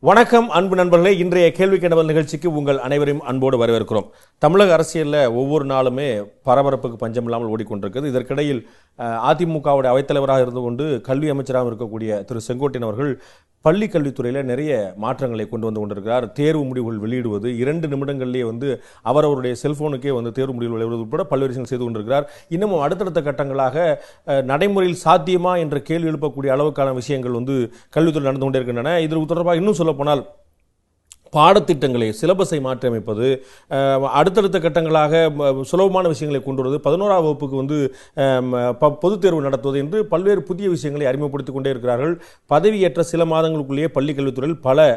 வணக்கம் அன்பு நண்பர்களே, இன்றைய கேள்வி கணவல் நிகழ்ச்சிக்கு உங்கள் அனைவரையும் அன்போடு வரவேற்கிறோம். தமிழக அரசியலில் ஒவ்வொரு நாளுமே பரபரப்புக்கு பஞ்சமில்லாமல் ஓடிக்கொண்டிருக்கிறது. இதற்கிடையில் அதிமுகவுடைய அவைத்தலைவராக இருந்து கொண்டு கல்வி அமைச்சராக இருக்கக்கூடிய திரு செங்கோட்டையன் அவர்கள் பள்ளி கல்வித்துறையில் நிறைய மாற்றங்களை கொண்டு வந்து கொண்டிருக்கிறார். தேர்வு முடிவுகள் வெளியிடுவது 2 நிமிடங்களிலேயே அவரவருடைய செல்போனுக்கே தேர்வு முடிவுகள் வெளியிடுவது உட்பட பல்வேறு விஷயங்கள் செய்து கொண்டிருக்கிறார். இன்னமும் அடுத்தடுத்த கட்டங்களாக நடைமுறையில் சாத்தியமா என்ற கேள்வி எழுப்பக்கூடிய அளவுக்கான விஷயங்கள் கல்வித்துறை நடந்து கொண்டே இருக்கின்றன. இது தொடர்பாக இன்னும் சொல்ல போனால் பாடத்திட்டங்களை சிலபஸை மாற்றி அமைப்பது, அடுத்தடுத்த கட்டங்களாக சுலபமான விஷயங்களை கொண்டு வருவது, 11ஆம் வகுப்புக்கு பொதுத் தேர்வு நடத்துவது என்று பல்வேறு புதிய விஷயங்களை அறிமுகப்படுத்திக் கொண்டே இருக்கிறார்கள். பதவியேற்ற சில மாதங்களுக்குள்ளேயே பள்ளிக் கல்வித்துறையில் பல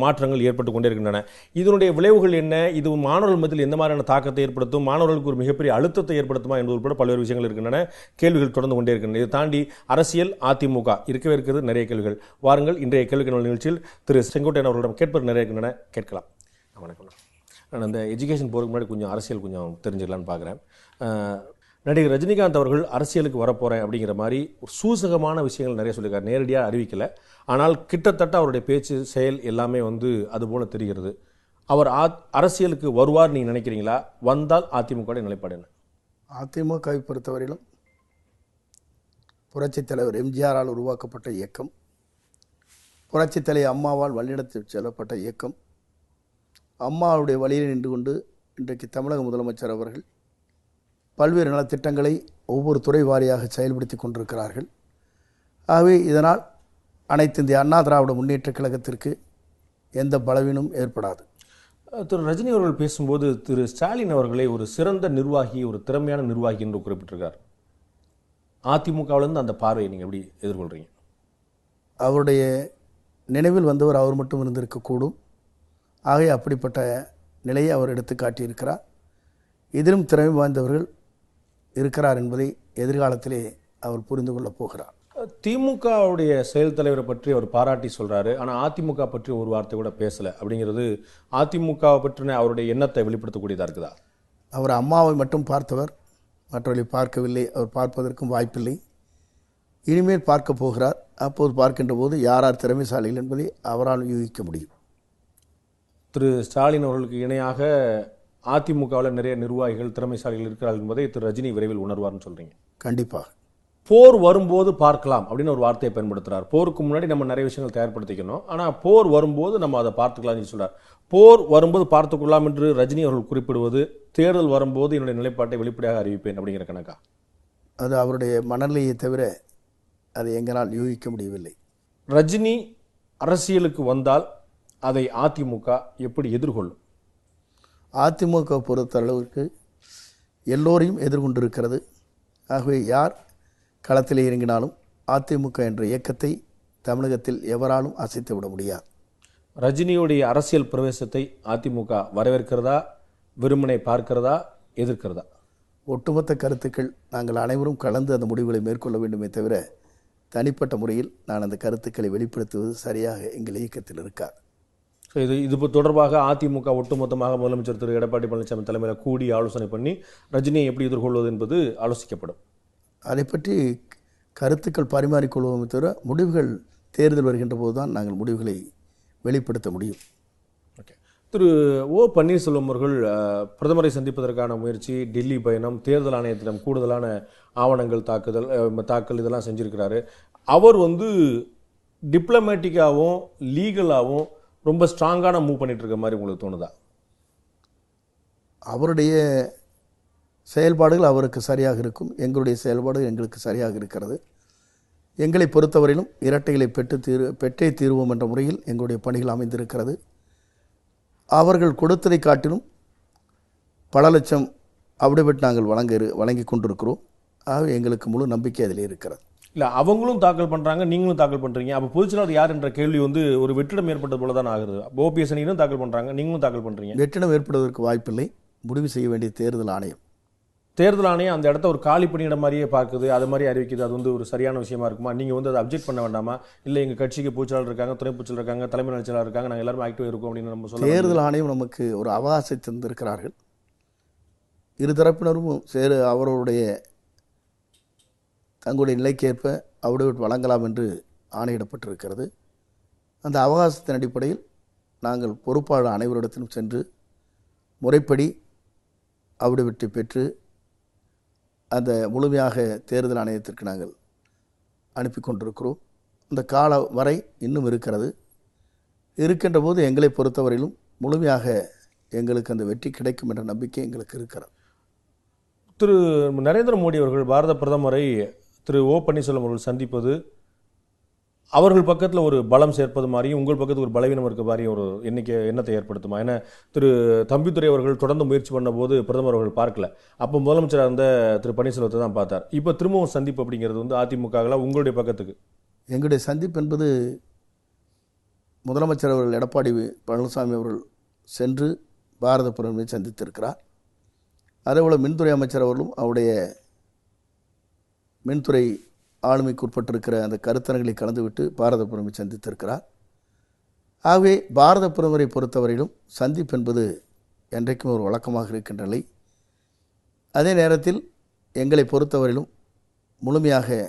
மாற்றங்கள் ஏற்பட்டு கொண்டே இருக்கின்றன. இதனுடைய விளைவுகள் என்ன? இது மாணவர்கள் மத்தியில் எந்த மாதிரியான தாக்கத்தை ஏற்படுத்தும்? மாணவர்களுக்கு ஒரு மிகப்பெரிய அழுத்தத்தை ஏற்படுத்துமா என்பது உட்பட பல்வேறு விஷயங்கள் இருக்கின்றன. கேள்விகள் தொடர்ந்து கொண்டே இருக்கின்றன. இதை தாண்டி அரசியல், அதிமுக இருக்கவே இருக்கிறது நிறைய கேள்விகள். வாருங்கள், இன்றைய கேள்வி கணவல் நிகழ்ச்சியில் திரு செங்கோட்டையன் அவர்களிடம் கேட்பது நிறைய இருக்கின்றன. கேட்கலாம். வணக்கம். நான் அந்த எஜுகேஷன் போகிறதுக்கு முன்னாடி கொஞ்சம் அரசியல் தெரிஞ்சுக்கலான்னு பார்க்குறேன். நடிகர் ரஜினிகாந்த் அவர்கள் அரசியலுக்கு வரப்போகிறேன் அப்படிங்கிற மாதிரி ஒரு சூசகமான விஷயங்கள் நிறைய சொல்லியிருக்காரு. நேரடியாக அறிவிக்கலை, ஆனால் கிட்டத்தட்ட அவருடைய பேச்சு செயல் எல்லாமே அதுபோல் தெரிகிறது. அவர் அரசியலுக்கு வருவார் நீங்கள் நினைக்கிறீங்களா? வந்தால் அதிமுக நிலைப்பாடு என்ன? அதிமுகவை பொறுத்தவரையிலும் புரட்சித் தலைவர் எம்ஜிஆரால் உருவாக்கப்பட்ட இயக்கம், புரட்சித் தலைவர் அம்மாவால் வழிநடத்தி செல்லப்பட்ட இயக்கம். அம்மாவுடைய வழியில் நின்று கொண்டு இன்றைக்கு தமிழக முதலமைச்சர் அவர்கள் பல்வேறு நலத்திட்டங்களை ஒவ்வொரு துறை வாரியாக செயல்படுத்தி கொண்டிருக்கிறார்கள். ஆகவே இதனால் அனைத்து இந்திய அண்ணா திராவிட முன்னேற்ற கழகத்திற்கு எந்த பலவீனமும் ஏற்படாது. திரு ரஜினி அவர்கள் பேசும்போது திரு ஸ்டாலின் அவர்களை ஒரு சிறந்த நிர்வாகி, ஒரு திறமையான நிர்வாகி என்று குறிப்பிட்டிருக்கார். அதிமுகவிலிருந்து அந்த பார்வையை நீங்கள் எப்படி எதிர்கொள்கிறீங்க? அவருடைய நினைவில் வந்தவர் அவர் மட்டும் இருந்திருக்கக்கூடும். ஆகவே அப்படிப்பட்ட நிலையை அவர் எடுத்து காட்டியிருக்கிறார். இதிலும் திறமை வாய்ந்தவர்கள் இருக்கிறார் என்பதை எதிர்காலத்திலே அவர் புரிந்து கொள்ளப் போகிறார். திமுகவுடைய செயல் தலைவரை பற்றி அவர் பாராட்டி சொல்றாரு, ஆனால் அதிமுக பற்றி ஒரு வார்த்தை கூட பேசலை அப்படிங்கிறது அதிமுகவை பற்றின அவருடைய எண்ணத்தை வெளிப்படுத்தக்கூடியதாக இருக்குதா? அவர் அம்மாவை மட்டும் பார்த்தவர், மற்றவர்களை பார்க்கவில்லை. அவர் பார்ப்பதற்கும் வாய்ப்பில்லை. இனிமேல் பார்க்க போகிறார். அப்போது பார்க்கின்ற போது யார் யார் திறமைசாலிகள் என்பதை அவரால் யூகிக்க முடியும். திரு ஸ்டாலின் அவர்களுக்கு இணையாக அதிமுகவில் நிறைய நிர்வாகிகள், திறமைசாலிகள் இருக்கிறார்கள் என்பதை திரு ரஜினி விரைவில் உணர்வார்னு சொல்றீங்க? கண்டிப்பாக. போர் வரும்போது பார்க்கலாம் அப்படின்னு ஒரு வார்த்தையை பயன்படுத்துறார். போருக்கு முன்னாடி நம்ம நிறைய விஷயங்கள் தயார்படுத்திக்கணும், ஆனால் போர் வரும்போது நம்ம அதை பார்த்துக்கலாம்னு சொல்றார். போர் வரும்போது பார்த்துக்கொள்ளலாம் என்று ரஜினி அவர்கள் குறிப்பிடுவது, தேர்தல் வரும்போது என்னுடைய நிலைப்பாட்டை வெளிப்படையாக அறிவிப்பேன் அப்படிங்கிற கணக்கா? அது அவருடைய மனநிலையை தவிர அதை எங்களால் யூகிக்க முடியவில்லை. ரஜினி அரசியலுக்கு வந்தால் அதை அதிமுக எப்படி எதிர்கொள்ளும்? அதிமுக பொறுத்தளவுக்கு எல்லோரையும் எதிர்கொண்டிருக்கிறது. ஆகவே யார் களத்தில் இறங்கினாலும் அதிமுக என்ற இயக்கத்தை தமிழகத்தில் எவராலும் அசைத்து விட முடியாது. ரஜினியுடைய அரசியல் பிரவேசத்தை அதிமுக வரவேற்கிறதா, வெறுமனை பார்க்கிறதா, எதிர்க்கிறதா? ஒட்டுமொத்த கருத்துக்கள் நாங்கள் அனைவரும் கலந்து அந்த முடிவுகளை மேற்கொள்ள வேண்டுமே தவிர தனிப்பட்ட முறையில் நான் அந்த கருத்துக்களை வெளிப்படுத்துவது சரியாக எங்கள் இயக்கத்தில் இருக்காது. இது தொடர்பாக அதிமுக ஒட்டுமொத்தமாக முதலமைச்சர் திரு எடப்பாடி பழனிசாமி தலைமையில் கூடி ஆலோசனை பண்ணி ரஜினியை எப்படி எதிர்கொள்வது என்பது ஆலோசிக்கப்படும். அதை பற்றி கருத்துக்கள் பரிமாறிக்கொள்வோமே தவிர முடிவுகள் தேர்தல் வருகின்ற போது தான் நாங்கள் முடிவுகளை வெளிப்படுத்த முடியும். ஓகே. திரு ஓ பன்னீர்செல்வம் அவர்கள் பிரதமரை சந்திப்பதற்கான முயற்சி, டெல்லி பயணம், தேர்தல் ஆணையத்திடம் கூடுதலான ஆவணங்கள் தாக்கல் இதெல்லாம் செஞ்சிருக்கிறாரு. அவர் டிப்ளமேட்டிக்காகவும் லீகலாகவும் ரொம்ப ஸ்ட்ராங்கான மூவ் பண்ணிட்டு இருக்க மாதிரி உங்களுக்கு தோணுதா? அவருடைய செயல்பாடுகள் அவருக்கு சரியாக இருக்கும், எங்களுடைய செயல்பாடு எங்களுக்கு சரியாக இருக்கிறது. எங்களை பொறுத்தவரையிலும் இரட்டைகளை பெற்றே தீர்வோம் என்ற முறையில் எங்களுடைய பணிகள் அமைந்திருக்கிறது. அவர்கள் கொடுத்ததை காட்டிலும் பல லட்சம் அப்டேட் நாங்கள் வழங்கி கொண்டிருக்கிறோம். ஆகவே எங்களுக்கு முழு நம்பிக்கை அதில் இருக்கிறது. இல்லை, அவங்களும் தாக்கல் பண்ணுறாங்க, நீங்களும் தாக்கல் பண்ணுறீங்க. அப்போ பொதுச்செயலாளர் யார் என்ற கேள்வி ஒரு வெற்றிடம் ஏற்பட்டது போல தான் ஆகுது. ஓபிஎஸ் அணியிலும் தாக்கல் பண்ணுறாங்க, நீங்களும் தாக்கல் பண்ணுறீங்க. வெற்றிடம் ஏற்படுவதற்கு வாய்ப்பில்லை. முடிவு செய்ய வேண்டிய தேர்தல் ஆணையம். தேர்தல் ஆணையம் அந்த இடத்த ஒரு காலி பணியிட மாதிரியே பார்க்குது, அது மாதிரி அறிவிக்குது. அது ஒரு சரியான விஷயமா இருக்குமா? நீங்கள் அதை அப்ஜெக்ட் பண்ண வேண்டாமா? இல்லை, எங்கள் கட்சிக்கு பூச்செயலாளர் இருக்காங்க, துணை பூச்செயலாளர் இருக்காங்க, தலைமை செயலாளர் இருக்காங்க, நாங்கள் எல்லாரும் ஆக்டிவாக இருக்கோம் அப்படின்னு நம்ம சொல்ல. தேர்தல் ஆணையம் நமக்கு ஒரு அவகாசத்தை தந்திருக்கிறார்கள். இருதரப்பினரும் அவர்களுடைய தங்களுடைய நிலைக்கேற்ப அப்டேட் வழங்கலாம் என்று ஆணையிடப்பட்டிருக்கிறது. அந்த அவகாசத்தின் அடிப்படையில் நாங்கள் பொறுப்பாளர் அனைவரிடத்திலும் சென்று முறைப்படி அவிடவிட்டு பெற்று அந்த முழுமையாக தேர்தல் ஆணையத்திற்கு நாங்கள் அனுப்பி கொண்டிருக்கிறோம். அந்த கால வரை இன்னும் இருக்கிறது. இருக்கின்ற போது எங்களை பொறுத்தவரையிலும் முழுமையாக எங்களுக்கு அந்த வெற்றி கிடைக்கும் என்ற நம்பிக்கை எங்களுக்கு இருக்கிறது. திரு நரேந்திர மோடி அவர்கள் பாரத பிரதமரை திரு ஓ பன்னீர்செல்வம் அவர்கள் சந்திப்பது அவர்கள் பக்கத்தில் ஒரு பலம் சேர்ப்பது மாதிரியும் உங்கள் பக்கத்தில் ஒரு பலவீனம் இருக்க மாதிரியும் ஒரு எண்ணத்தை ஏற்படுத்துமா? ஏன்னா திரு தம்பிதுரை அவர்கள் தொடர்ந்து முயற்சி பண்ண போது பிரதமர் அவர்கள் பார்க்கல. அப்போ முதலமைச்சராக இருந்த திரு பன்னீர்செல்வத்தை தான் பார்த்தார். இப்போ திரும்பவும் சந்திப்பு அப்படிங்கிறது வந்து அதிமுகவில் உங்களுடைய பக்கத்துக்கு எங்களுடைய சந்திப்பு என்பது முதலமைச்சர் அவர்கள் எடப்பாடி பழனிசாமி அவர்கள் சென்று பாரத பிரதமரை சந்தித்திருக்கிறார். அதேபோல் மின்துறை அமைச்சர் அவர்களும் அவருடைய மின்துறை ஆளுமைக்கு உட்பட்டிருக்கிற அந்த கருத்தரங்களை கலந்துவிட்டு பாரத பிரதமரை சந்தித்திருக்கிறார். ஆகவே பாரத பிரதமரை பொறுத்தவரையிலும் சந்திப்பு என்பது என்றைக்கும் ஒரு வழக்கமாக இருக்கின்ற நிலை. அதே நேரத்தில் எங்களை பொறுத்தவரையிலும் முழுமையாக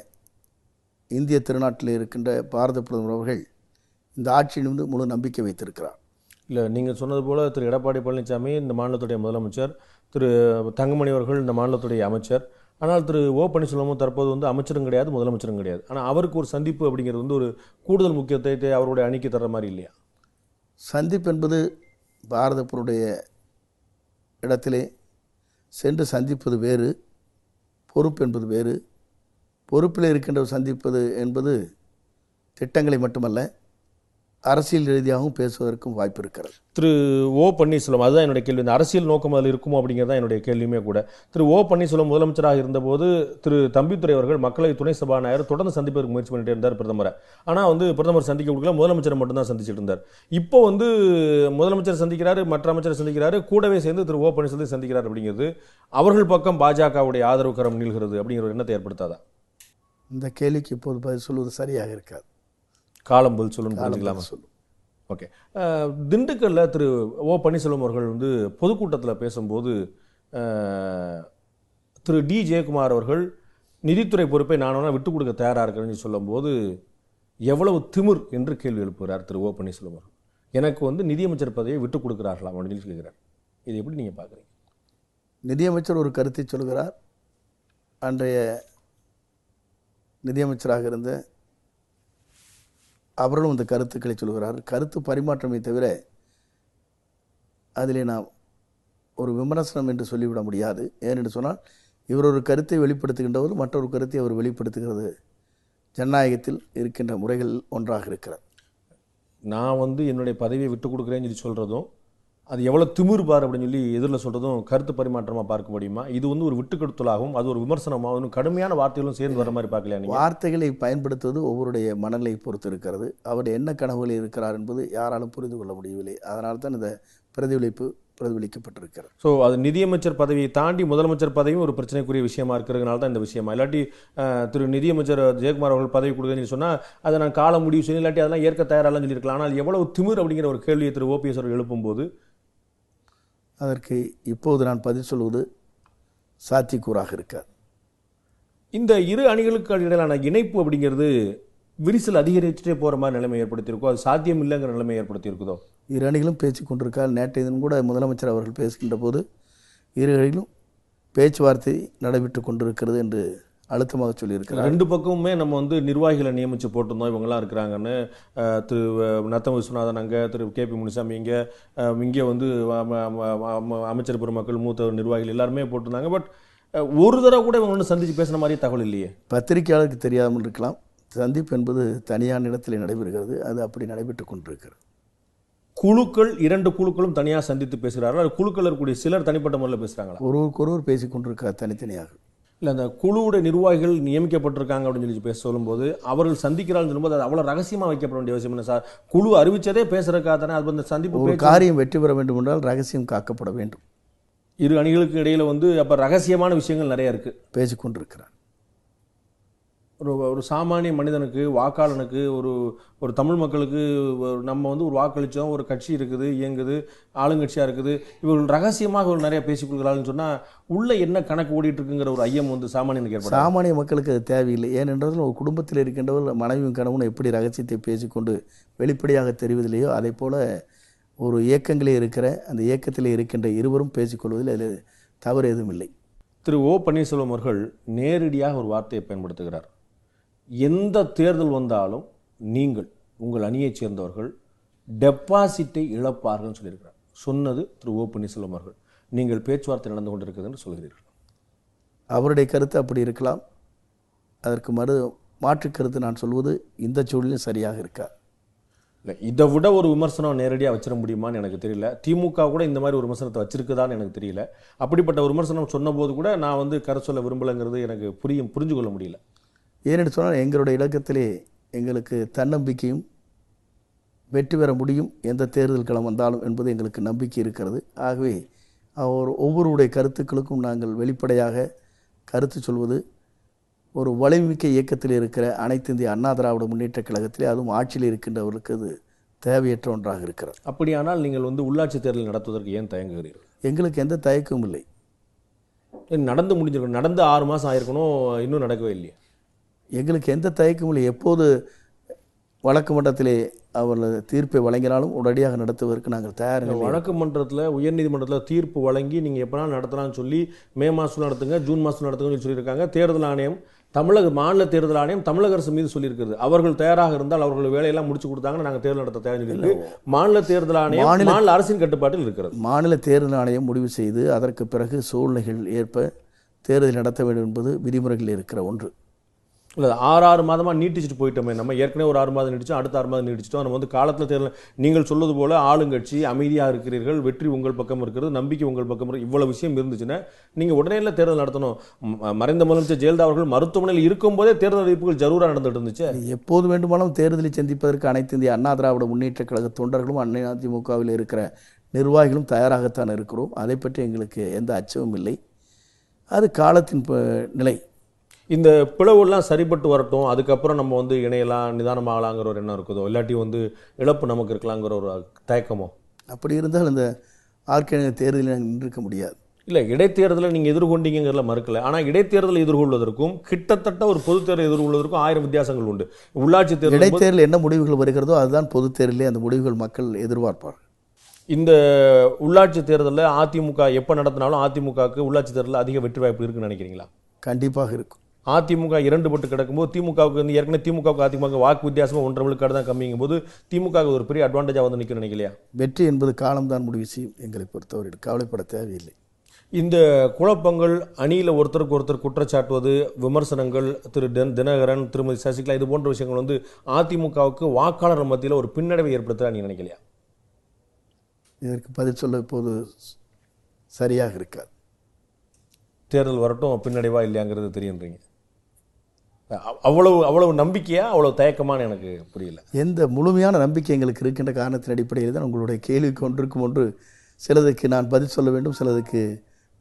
இந்திய திருநாட்டில் இருக்கின்ற பாரத பிரதமர் அவர்கள் இந்த ஆட்சியிலிருந்து முழு நம்பிக்கை வைத்திருக்கிறார். இல்லை, நீங்கள் சொன்னது போல் திரு எடப்பாடி பழனிசாமி இந்த மாநிலத்துடைய முதலமைச்சர், திரு தங்கமணி அவர்கள் இந்த மாநிலத்துடைய அமைச்சர். ஆனால் திரு ஓ பன்னீர்செல்வமும் தற்போது வந்து அமைச்சரும் கிடையாது, முதலமைச்சரும் கிடையாது. ஆனால் அவருக்கு ஒரு சந்திப்பு அப்படிங்கிறது வந்து ஒரு கூடுதல் முக்கியத்துவத்தை அவருடைய அணிக்கு தர மாதிரி இல்லையா? சந்திப்பு என்பது பாரதப்பருடைய இடத்திலே சென்று சந்திப்பது வேறு, பொறுப்பு என்பது வேறு. பொறுப்பில் இருக்கின்ற சந்திப்பது என்பது திட்டங்களை மட்டுமல்ல, அரசியல் ரீதியாகவும் பேசுவதற்கும் வாய்ப்பு இருக்கிறது. திரு ஓ பன்னீர்செல்வம், அதுதான் என்னுடைய கேள்வி. இந்த அரசியல் நோக்கம் அதில் இருக்குமோ அப்படிங்கிறது தான் என்னுடைய கேள்வியுமே கூட. திரு ஓ பன்னீர்செல்வம் முதலமைச்சராக இருந்தபோது திரு தம்பிதுரை அவர்கள் மக்களவை துணை சபாநாயகர் தொடர்ந்து சந்திப்பதற்கு முயற்சி பண்ணிட்டே இருந்தார் பிரதமரை. ஆனால் வந்து பிரதமர் சந்திக்க கொடுக்கல, முதலமைச்சரை மட்டும்தான் சந்திச்சுட்டு இருந்தார். இப்போ வந்து முதலமைச்சர் சந்திக்கிறாரு, மற்ற அமைச்சரை சந்திக்கிறாரு, கூடவே சேர்ந்து திரு ஓ பன்னீர்செல்வம் சந்திக்கிறார். அப்படிங்கிறது அவர்கள் பக்கம் பாஜகவுடைய ஆதரவு கரம் நீள்கிறது அப்படிங்கிற ஒரு எண்ணத்தை ஏற்படுத்தாதா? இந்த கேள்விக்கு இப்போது பதில் சொல்வது சரியாக இருக்காது. காலம் பதில் சொல்லணும் சொல்லும். ஓகே. திண்டுக்கல்ல திரு ஓ பன்னீர்செல்வம் அவர்கள் வந்து பொதுக்கூட்டத்தில் பேசும்போது திரு டி ஜெயக்குமார் அவர்கள் நிதித்துறை பொறுப்பை நான் வேணா விட்டுக் கொடுக்க தயாராக இருக்கிறேன்னு சொல்லும்போது எவ்வளவு திமிர் என்று கேள்வி எழுப்புகிறார் திரு ஓ பன்னீர்செல்வம் அவர்கள். எனக்கு வந்து நிதியமைச்சர் பதவியை விட்டுக் கொடுக்கிறார்களா அப்படின்னு கேட்கிறார். இது எப்படி நீங்கள் பார்க்குறீங்க? நிதியமைச்சர் ஒரு கருத்தை சொல்கிறார். அன்றைய நிதியமைச்சராக இருந்த அவர்களும் இந்த கருத்துக்களை சொல்கிறார். கருத்து பரிமாற்றமே தவிர அதிலே நாம் ஒரு விமர்சனம் என்று சொல்லிவிட முடியாது. ஏனென்று சொன்னால் இவர் ஒரு கருத்தை வெளிப்படுத்துகின்றவர், மற்றொரு கருத்தை அவர் வெளிப்படுத்துகிறது ஜனநாயகத்தில் இருக்கின்ற முறைகள் ஒன்றாக இருக்கிறது. நான் வந்து என்னுடைய பதவியை விட்டு கொடுக்குறேன்னு சொல்லி சொல்கிறதும் அது எவ்வளோ திமிர் பார் அப்படின்னு சொல்லி எதிரில் சொல்கிறதும் கருத்து பரிமாற்றமாக பார்க்க முடியுமா? இது வந்து ஒரு விட்டுக்கெடுத்தலாகவும் அது ஒரு விமர்சனமாகவும் கடுமையான வார்த்தைகளும் சேர்ந்து வர மாதிரி பார்க்கலையா நீங்கள்? வார்த்தைகளை பயன்படுத்துவது ஒவ்வொருடைய மனநிலையை பொறுத்து இருக்கிறது. அவருடைய என்ன கனவுகளில் இருக்கிறார் என்பது யாராலும் புரிந்து கொள்ள முடியவில்லை. அதனால் தான் இந்த பிரதிபலிக்கப்பட்டிருக்கிறது. ஸோ அது நிதியமைச்சர் பதவியை தாண்டி முதலமைச்சர் பதவியும் ஒரு பிரச்சனைக்குரிய விஷயமா இருக்கிறதுனால தான் இந்த விஷயமா? இல்லாட்டி திரு நிதியமைச்சர் ஜெயக்குமார் அவர்கள் பதவி கொடுக்குறேன்னு சொன்னால் அதை நான் கால முடிவு செய்யணும், இல்லாட்டி அதெல்லாம் ஏற்க தயாராலாம் சொல்லியிருக்கலாம். ஆனால் எவ்வளவு திமிர் அப்படிங்கிற ஒரு கேள்வியை திரு ஓபிஎஸ் அவர்கள் எழுப்பும்போது அதற்கு இப்போது நான் பதில் சொல்வது சாத்தியக்கூறாக இருக்காது. இந்த இரு அணிகளுக்கு இடையிலான இணைப்பு அப்படிங்கிறது விரிசல் அதிகரிச்சுட்டே போகிற மாதிரி நிலைமை ஏற்படுத்தியிருக்கோ, அது சாத்தியம் இல்லைங்கிற நிலைமை ஏற்படுத்தியிருக்குதோ? இரு அணிகளும் பேச்சு கொண்டிருக்கார். நேற்றைய தினம் கூட முதலமைச்சர் அவர்கள் பேசுகின்ற போது இரு அணிகளும் பேச்சுவார்த்தை நடைபெற்று கொண்டிருக்கிறது என்று அழுத்தமாக சொல்லியிருக்கிறார். ரெண்டு பக்கமுமே நம்ம வந்து நிர்வாகிகளை நியமித்து போட்டிருந்தோம், இவங்கெல்லாம் இருக்கிறாங்கன்னு திரு நத்தம் விஸ்வநாதன் அங்கே, திரு கே பி முனிசாமி இங்கே வந்து அமைச்சர் பெருமக்கள் மூத்த நிர்வாகிகள் எல்லாருமே போட்டிருந்தாங்க. பட் ஒரு தடவை கூட இவங்க ஒன்று சந்தித்து பேசுன மாதிரி தகவல் இல்லையே. பத்திரிகையாளருக்கு தெரியாமல் இருக்கலாம். சந்திப்பு என்பது தனியான இடத்தில் நடைபெறுகிறது. அது அப்படி நடைபெற்று கொண்டிருக்கிறது. குழுக்கள், இரண்டு குழுக்களும் தனியாக சந்தித்து பேசுகிறார்கள். குழுக்கள் இருக்கக்கூடிய சிலர் தனிப்பட்ட முறையில் பேசுகிறாங்களா? ஒருவருக்கொருவர் பேசி கொண்டிருக்கார் தனித்தனியாக. இல்லை, அந்த குழுவுடைய நிர்வாகிகள் நியமிக்கப்பட்டிருக்காங்க அப்படின்னு சொல்லி பேச சொல்லும்போது அவர்கள் சந்திக்கிறான்னு சொல்லும்போது அது அவ்வளோ ரகசியமாக வைக்கப்பட வேண்டிய அவசியம் என்ன சார்? குழு அறிவிச்சதே பேசுறதுக்காக தானே. அது அந்த சந்திப்பு ஒரு காரியம் வெற்றி பெற வேண்டும் என்றால் ரகசியம் காக்கப்பட வேண்டும். இரு அணிகளுக்கு இடையில் வந்து அப்போ ரகசியமான விஷயங்கள் நிறைய இருக்குது. பேசிக்கொண்டிருக்கிறார். ஒரு சாமானிய மனிதனுக்கு, வாக்காளனுக்கு, ஒரு தமிழ் மக்களுக்கு நம்ம வந்து ஒரு வாக்களித்தோம், ஒரு கட்சி இருக்குது, இயங்குது, ஆளுங்கட்சியாக இருக்குது, இவர்கள் ரகசியமாக ஒரு நிறைய பேசிக்கொள்கிறாள்னு சொன்னால் உள்ள என்ன கணக்கு ஓடிட்டு இருக்குங்கிற ஒரு ஐயம் வந்து சாமானியனுக்கு ஏற்படும். சாமானிய மக்களுக்கு அது தேவையில்லை. ஏனென்றால் ஒரு குடும்பத்தில் இருக்கின்றவர் மனைவியும் கணவனும் எப்படி ரகசியத்தை பேசிக்கொண்டு வெளிப்படையாக தெரிவதில்லையோ அதே போல் ஒரு இயக்கங்களே இருக்கிற அந்த இயக்கத்திலே இருக்கின்ற இருவரும் பேசிக்கொள்வதில் அதில் தவறு எதுவும் இல்லை. திரு ஓ பன்னீர்செல்வம் அவர்கள் நேரடியாக ஒரு வார்த்தையை பயன்படுத்துகிறார். எந்த தேர்தல் வந்தாலும் நீங்கள் உங்கள் அணியைச் சேர்ந்தவர்கள் டெபாசிட்டை இழப்பார்கள் சொல்லியிருக்கிறார். சொன்னது திரு ஓ பன்னீர்செல்வம் அவர்கள். நீங்கள் பேச்சுவார்த்தை நடந்து கொண்டிருக்கிறது என்று சொல்கிறீர்கள். அவருடைய கருத்து அப்படி இருக்கலாம். அதற்கு மாற்று கருத்து நான் சொல்வது இந்த சூழலில் சரியாக இருக்கா. இல்லை, இதை விட ஒரு விமர்சனம் நேரடியாக வச்சிட முடியுமான்னு எனக்கு தெரியல. திமுக கூட இந்த மாதிரி ஒரு விமர்சனத்தை வச்சிருக்குதான்னு எனக்கு தெரியல. அப்படிப்பட்ட ஒரு விமர்சனம் சொன்னபோது கூட நான் கருத்து சொல்ல விரும்பலைங்கிறது எனக்கு புரிஞ்சு கொள்ள முடியல. ஏனென்று சொன்னால் எங்களுடைய இலக்கத்திலே எங்களுக்கு தன்னம்பிக்கையும் வெற்றி பெற முடியும் எந்த தேர்தல் களம் வந்தாலும் என்பது எங்களுக்கு நம்பிக்கை இருக்கிறது. ஆகவே ஒவ்வொருடைய கருத்துக்களுக்கும் நாங்கள் வெளிப்படையாக கருத்து சொல்வது ஒரு வலிமைமிக்க இயக்கத்தில் இருக்கிற அனைத்து இந்திய அண்ணா திராவிட முன்னேற்ற கழகத்திலே அதுவும் ஆட்சியில் இருக்கின்றவர்களுக்கு அது தேவையற்ற ஒன்றாக இருக்கிறது. அப்படியானால் நீங்கள் உள்ளாட்சி தேர்தல் நடத்துவதற்கு ஏன் தயங்குகிறீர்கள்? எங்களுக்கு எந்த தயக்கமும் இல்லை. நடந்து முடிஞ்சிருக்கணும். நடந்து 6 மாதம் ஆயிருக்கணும், இன்னும் நடக்கவே இல்லையா? எங்களுக்கு எந்த தயக்கமும் இல்லை. எப்போது வழக்கு மன்றத்திலே அவர்கள் தீர்ப்பை வழங்கினாலும் உடனடியாக நடத்துவதற்கு நாங்கள் தயார். வழக்கு மன்றத்தில் உயர்நீதிமன்றத்தில் தீர்ப்பு வழங்கி நீங்கள் எப்போனா நடத்தலாம்னு சொல்லி மே மாதம் நடத்துங்க, ஜூன் மாதம் நடத்துங்கன்னு சொல்லியிருக்காங்க. தேர்தல் ஆணையம், மாநில தேர்தல் ஆணையம் தமிழக அரசு மீது சொல்லியிருக்கிறது. அவர்கள் தயாராக இருந்தால் அவர்கள் வேலையெல்லாம் முடிச்சு கொடுத்தாங்கன்னா நாங்கள் தேர்தல் நடத்த தயார் சொல்லியிருக்கு. மாநில தேர்தல் ஆணையம் மாநில அரசின் கட்டுப்பாட்டில் இருக்கிறது. மாநில தேர்தல் ஆணையம் முடிவு செய்து அதற்கு பிறகு சூழ்நிலைகள் ஏற்ப தேர்தல் நடத்த வேண்டும் என்பது விதிமுறைகளில் இருக்கிற ஒன்று. இல்லை, 6 மாதமாக நீட்டிச்சுட்டு போயிட்டோமே. நம்ம ஏற்கனவே ஒரு 6 மாதம் நீடிச்சோம், அடுத்த 6 மாதம் நீடிச்சிட்டோம். நம்ம காலத்தில் தேர்தல் நீங்கள் சொல்வது போல ஆளுங்கட்சி அமைதியாக இருக்கிறீர்கள், வெற்றி உங்கள் பக்கம் இருக்கிறது, நம்பிக்கை உங்கள் பக்கம் இருக்குது, இவ்வளோ விஷயம் இருந்துச்சுன்னா நீங்கள் உடனே இல்லை தேர்தல் நடத்தணும். மறைந்த முதலமைச்சர் ஜெயலலிதா அவர்கள் மருத்துவமனையில் இருக்கும்போதே தேர்தல் அறிவிப்புகள் ஜரூராக நடந்துட்டு இருந்துச்சு. எப்போது வேண்டுமானாலும் தேர்தலை சந்திப்பதற்கு அனைத்து இந்திய அண்ணா திராவிட முன்னேற்ற கழக தொண்டர்களும் அதிமுகவில் இருக்கிற நிர்வாகிகளும் தயாராகத்தான் இருக்கிறோம். அதை பற்றி எங்களுக்கு எந்த அச்சமும் இல்லை. அது காலத்தின் நிலை. இந்த பிளவுலாம் சரிப்பட்டு வரட்டும், அதுக்கப்புறம் நம்ம இணையலாம், நிதானமாகலாங்கிற ஒரு எண்ணம் இருக்குதோ, இல்லாட்டி இழப்பு நமக்கு இருக்கலாங்கிற ஒரு தயக்கமோ? அப்படி இருந்தால் இந்த ஆர்கே தேர்தலில் நாங்கள் நின்றுக்க முடியாது. இல்லை, இடைத்தேர்தலை நீங்கள் எதிர்கொண்டீங்கிறத மறுக்கல. ஆனால் இடைத்தேர்தலை எதிர்கொள்வதற்கும் கிட்டத்தட்ட ஒரு பொதுத் தேர்தலை எதிர்கொள்வதற்கும் 1000 வித்தியாசங்கள் உண்டு. உள்ளாட்சி தேர்தல் இடைத்தேர்தல் என்ன முடிவுகள் வருகிறதோ அதுதான் பொதுத் தேர்தலே அந்த முடிவுகள் மக்கள் எதிர்பார்ப்பார். இந்த உள்ளாட்சி தேர்தலில் அதிமுக எப்போ நடத்தினாலும் அதிமுகவுக்கு உள்ளாட்சி தேர்தலில் அதிக வெற்றி வாய்ப்பு இருக்குன்னு நினைக்கிறீங்களா? கண்டிப்பாக இருக்கும். அதிமுக 2 பட்டு கிடக்கும்போது திமுகவுக்கு ஏற்கனவே திமுகவுக்கு அதிமுக வாக்கு வித்தியாசமாக 1.5 விழுக்காடு தான் கம்மிங்கும் போது திமுக ஒரு பெரிய அட்வான்டேஜாக நிற்க நினைக்கலையா? வெற்றி என்பது காலம்தான் முடிவு செய்யும். எங்களை பொறுத்தவரை கவலைப்பட தேவையில்லை. இந்த குழப்பங்கள், அணியில் ஒருத்தருக்கு ஒருத்தர் குற்றச்சாட்டுவது, விமர்சனங்கள், திரு தினகரன், திருமதி சசிகலா, இது போன்ற விஷயங்கள் அதிமுகவுக்கு வாக்காளர் மத்தியில் ஒரு பின்னடைவை ஏற்படுத்த நீ நினைக்கலையா? இதற்கு பதில் சொல்ல இப்போது சரியாக இருக்காது. தேர்தல் வரட்டும், பின்னடைவா இல்லையாங்கிறது தெரியுன்றீங்க. அவ்வளவு நம்பிக்கையா, அவ்வளவு தயக்கமான எனக்கு புரியல. எந்த முழுமையான நம்பிக்கை எங்களுக்கு இருக்கின்ற காரணத்தின் அடிப்படையில் தான் உங்களுடைய கேள்விக்கு ஒன்றுக்கும் ஒன்று சிலதுக்கு நான் பதில் சொல்ல வேண்டும், சிலதுக்கு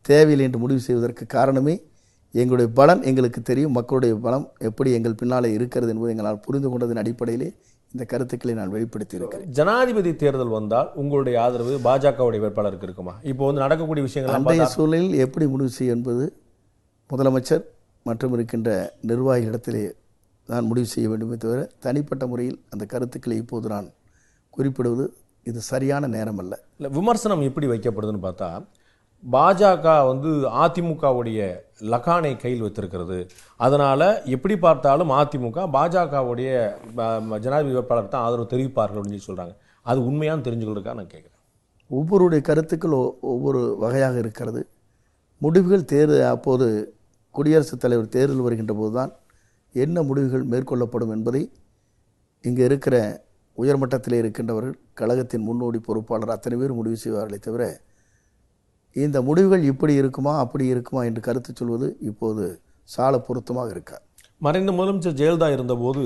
தேவையில்லை என்று முடிவு செய்வதற்கு காரணமே எங்களுடைய பலம் எங்களுக்கு தெரியும். மக்களுடைய பலம் எப்படி எங்கள் பின்னாலே இருக்கிறது என்பதை எங்களால் புரிந்து கொண்டதன் அடிப்படையிலே இந்த கருத்துக்களை நான் வெளிப்படுத்தி இருக்கிறேன். ஜனாதிபதி தேர்தல் வந்தால் உங்களுடைய ஆதரவு பாஜகவுடைய வேட்பாளருக்கு இருக்குமா? இப்போ நடக்கக்கூடிய விஷயங்கள் அன்றைய சூழலில் எப்படி முடிவு செய்ய என்பது முதலமைச்சர் மற்றும் இருக்கின்ற நிர்வாகிகளிடத்திலே நான் முடிவு செய்ய வேண்டுமே தவிர தனிப்பட்ட முறையில் அந்த கருத்துக்களை இப்போது நான் குறிப்பிடுவது இது சரியான நேரம் அல்ல. இல்லை, விமர்சனம் எப்படி வைக்கப்படுதுன்னு பார்த்தா, பாஜக அதிமுகவுடைய லகானை கையில் வைத்திருக்கிறது. அதனால் எப்படி பார்த்தாலும் அதிமுக பாஜகவுடைய ஜனாதிபதி வேட்பாளர் தான் ஆதரவு தெரிவிப்பார்கள் அப்படின்னு சொல்கிறாங்க. அது உண்மையானு தெரிஞ்சுக்கிறதுக்காக நான் கேட்குறேன். ஒவ்வொருடைய கருத்துக்கள் ஒவ்வொரு வகையாக இருக்கிறது. முடிவுகள் அப்போது குடியரசுத் தலைவர் தேர்தல் வருகின்ற போது தான் என்ன முடிவுகள் மேற்கொள்ளப்படும் என்பதை இங்கே இருக்கிற உயர்மட்டத்தில் இருக்கின்றவர்கள், கழகத்தின் முன்னோடி பொறுப்பாளர் அத்தனை பேர் முடிவு செய்வார்களே தவிர இந்த முடிவுகள் இப்படி இருக்குமா அப்படி இருக்குமா என்று கருத்து சொல்வது இப்போது சால பொருத்தமாக இருக்கா. மறைந்த முதலமைச்சர் ஜெயலலிதா இருந்தபோது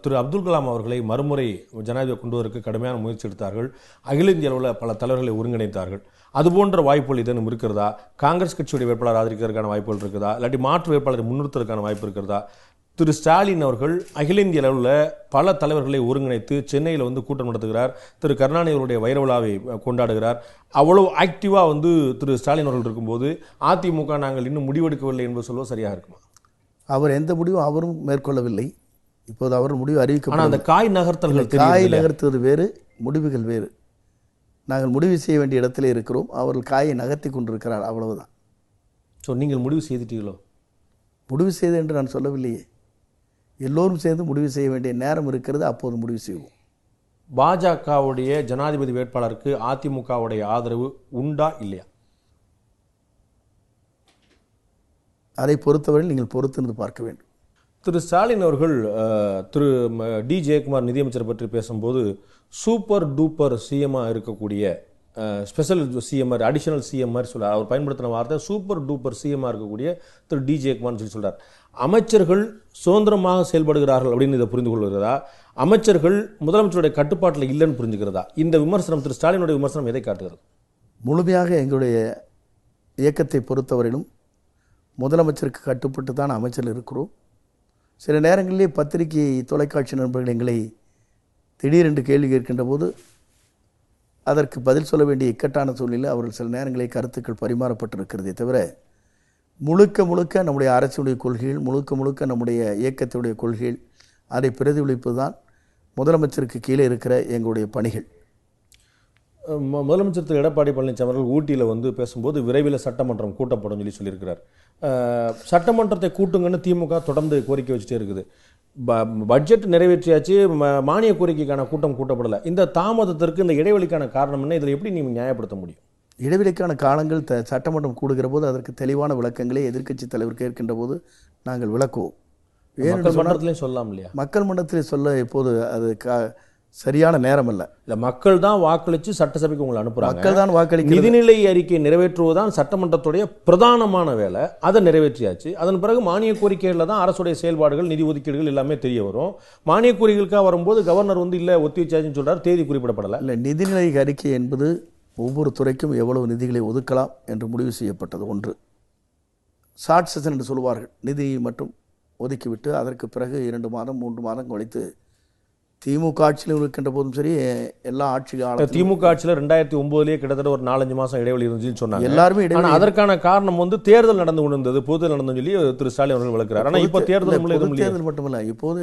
திரு அப்துல் கலாம் அவர்களை மறுமுறை ஜனாதிபதி கொண்டு வருவதற்கு கடுமையான முயற்சி எடுத்தார்கள். அகில இந்திய அளவில் பல தலைவர்களை ஒருங்கிணைத்தார்கள். அதுபோன்ற வாய்ப்புகள் இதனும் இருக்கிறதா? காங்கிரஸ் கட்சியுடைய வேட்பாளர் ஆதரிக்கிறதுக்கான வாய்ப்புகள் இருக்குதா? இல்லாட்டி மாற்று வேட்பாளரை முன்னிறுத்துவதற்கான வாய்ப்பு இருக்கிறதா? திரு ஸ்டாலின் அவர்கள் அகில இந்திய அளவில் பல தலைவர்களை ஒருங்கிணைத்து சென்னையில் கூட்டம் நடத்துகிறார். திரு கருணாநிதி அவருடைய வைர விழாவை கொண்டாடுகிறார். அவ்வளவு ஆக்டிவாக திரு ஸ்டாலின் அவர்கள் இருக்கும்போது அதிமுக நாங்கள் இன்னும் முடிவெடுக்கவில்லை என்பது சொல்வது சரியாக இருக்குமா? அவர் எந்த முடிவும் அவரும் மேற்கொள்ளவில்லை. இப்போது அவர் முடிவு அறிவிக்கப்படும். அந்த காய் நகர்த்தல்கள் நகர்த்துவது வேறு, முடிவுகள் வேறு. நாங்கள் முடிவு செய்ய வேண்டிய இடத்துல இருக்கிறோம். அவர்கள் காயை நகர்த்தி கொண்டிருக்கிறார், அவ்வளவுதான். ஸோ நீங்கள் முடிவு செய்துட்டீங்களோ? முடிவு செய்து என்று நான் சொல்லவில்லையே. எல்லோரும் சேர்ந்து முடிவு செய்ய வேண்டிய நேரம் இருக்கிறது, அப்போது முடிவு செய்வோம். பாஜகவுடைய ஜனாதிபதி வேட்பாளருக்கு அதிமுகவுடைய ஆதரவு உண்டா இல்லையா? அதை பொறுத்தவரை நீங்கள் பொறுத்திருந்து பார்க்க வேண்டும். திரு ஸ்டாலின் அவர்கள் திரு டி ஜெயக்குமார் நிதியமைச்சர் பற்றி பேசும்போது சூப்பர் டூப்பர் சிஎம்மாக இருக்கக்கூடிய ஸ்பெஷல் சிஎம்ஆர் அடிஷனல் சிஎம்ஆர் சொல்ல அவர் பயன்படுத்தின வார்த்தை சூப்பர் டூப்பர் சிஎம்ஆர் இருக்கக்கூடிய திரு டி ஜெயக்குமார்னு சொல்லி சொல்கிறார். அமைச்சர்கள் சுதந்திரமாக செயல்படுகிறார்கள் அப்படின்னு இதை புரிந்து கொள்கிறதா, அமைச்சர்கள் முதலமைச்சருடைய கட்டுப்பாட்டில் இல்லைன்னு புரிஞ்சுக்கிறதா? இந்த விமர்சனம் திரு ஸ்டாலினுடைய விமர்சனம் எதை காட்டுகிறது? முழுமையாக எங்களுடைய இயக்கத்தை பொறுத்தவரையிலும் முதலமைச்சருக்கு கட்டுப்பட்டு தான் அமைச்சர் இருக்கிறோம். சில நேரங்களிலே பத்திரிகை தொலைக்காட்சி நண்பர்கள் எங்களை திடீரென்று கேள்வி கேட்கின்ற போது அதற்கு பதில் சொல்ல வேண்டிய இக்கட்டான சூழ்நிலை அவர்கள் சில நேரங்களில் கருத்துக்கள் பரிமாறப்பட்டிருக்கிறதே தவிர முழுக்க முழுக்க நம்முடைய அரசுடைய கொள்கைகள், முழுக்க முழுக்க நம்முடைய இயக்கத்துடைய கொள்கைகள், அதை பிரதிபலிப்பு தான் முதலமைச்சருக்கு கீழே இருக்கிற எங்களுடைய பணிகள். முதலமைச்சர் திரு எடப்பாடி பழனிசாமி அவர்கள் ஊட்டியில் வந்து பேசும்போது விரைவில் சட்டமன்றம் கூட்டப்படும் சொல்லி சொல்லியிருக்கிறார். சட்டமன்றத்தை கூட்டுங்கன்னு திமுக தொடர்ந்து கோரிக்கை வச்சுட்டே இருக்குது. பட்ஜெட் நிறைவேற்றியாச்சு, மானிய கோரிக்கைக்கான கூட்டம் கூட்டப்படலை. இந்த தாமதத்திற்கு இந்த இடைவெளிக்கான காரணம் என்ன? இதில் எப்படி நீங்கள் நியாயப்படுத்த முடியும்? இடைவெளிக்கான காலங்கள் சட்டமன்றம் கூடுகிற போது அதற்கு தெளிவான விளக்கங்களை எதிர்க்கட்சி தலைவர் கேட்கின்ற போது நாங்கள் விளக்குவோம். மக்கள் மன்றத்திலையும் சொல்லலாம் இல்லையா? மக்கள் மன்றத்தில் சொல்ல இப்போது அது சரியான நேரம் அல்ல. இல்லை, மக்கள் தான் வாக்களித்து சட்டசபைக்கு உங்களை அனுப்புகிறாங்க. மக்கள் தான் வாக்களிக்க. நிதிநிலை அறிக்கையை நிறைவேற்றுவதுதான் சட்டமன்றத்துடைய பிரதானமான வேலை. அதை நிறைவேற்றியாச்சு. அதன் பிறகு மானிய கோரிக்கைகளில் தான் அரசுடைய செயல்பாடுகள், நிதி ஒதுக்கீடுகள் எல்லாமே தெரிய வரும். மானிய கோரிக்கைகளுக்காக வரும்போது கவர்னர் வந்து இல்லை ஒத்தி வச்சாச்சுன்னு சொல்கிறார், தேதி குறிப்பிடப்படலை. இல்லை, நிதிநிலை அறிக்கை என்பது ஒவ்வொரு துறைக்கும் எவ்வளவு நிதிகளை ஒதுக்கலாம் என்று முடிவு செய்யப்பட்டது. ஒன்று ஷார்ட் செஷன் என்று சொல்வார்கள், நிதி மட்டும் ஒதுக்கிவிட்டு அதற்கு பிறகு 2 மாதம் 3 மாதம் கழித்து திமுக ஆட்சியில் இருக்கின்ற போதும் சரி, எல்லா ஆட்சிகளும் திமுக ஆட்சியில் 2009 கிட்டத்தட்ட ஒரு 4-5 மாதம் இடைவெளி இருந்துச்சுன்னு சொன்னாங்க எல்லாருமே. ஆனால் அதற்கான காரணம் வந்து தேர்தல் நடந்து கொண்டிருந்தது, பொது நடந்து சொல்லி திரு ஸ்டாலின் அவர்கள் விளக்குறார். ஆனால் இப்போ தேர்தல் மட்டுமல்ல, இப்போது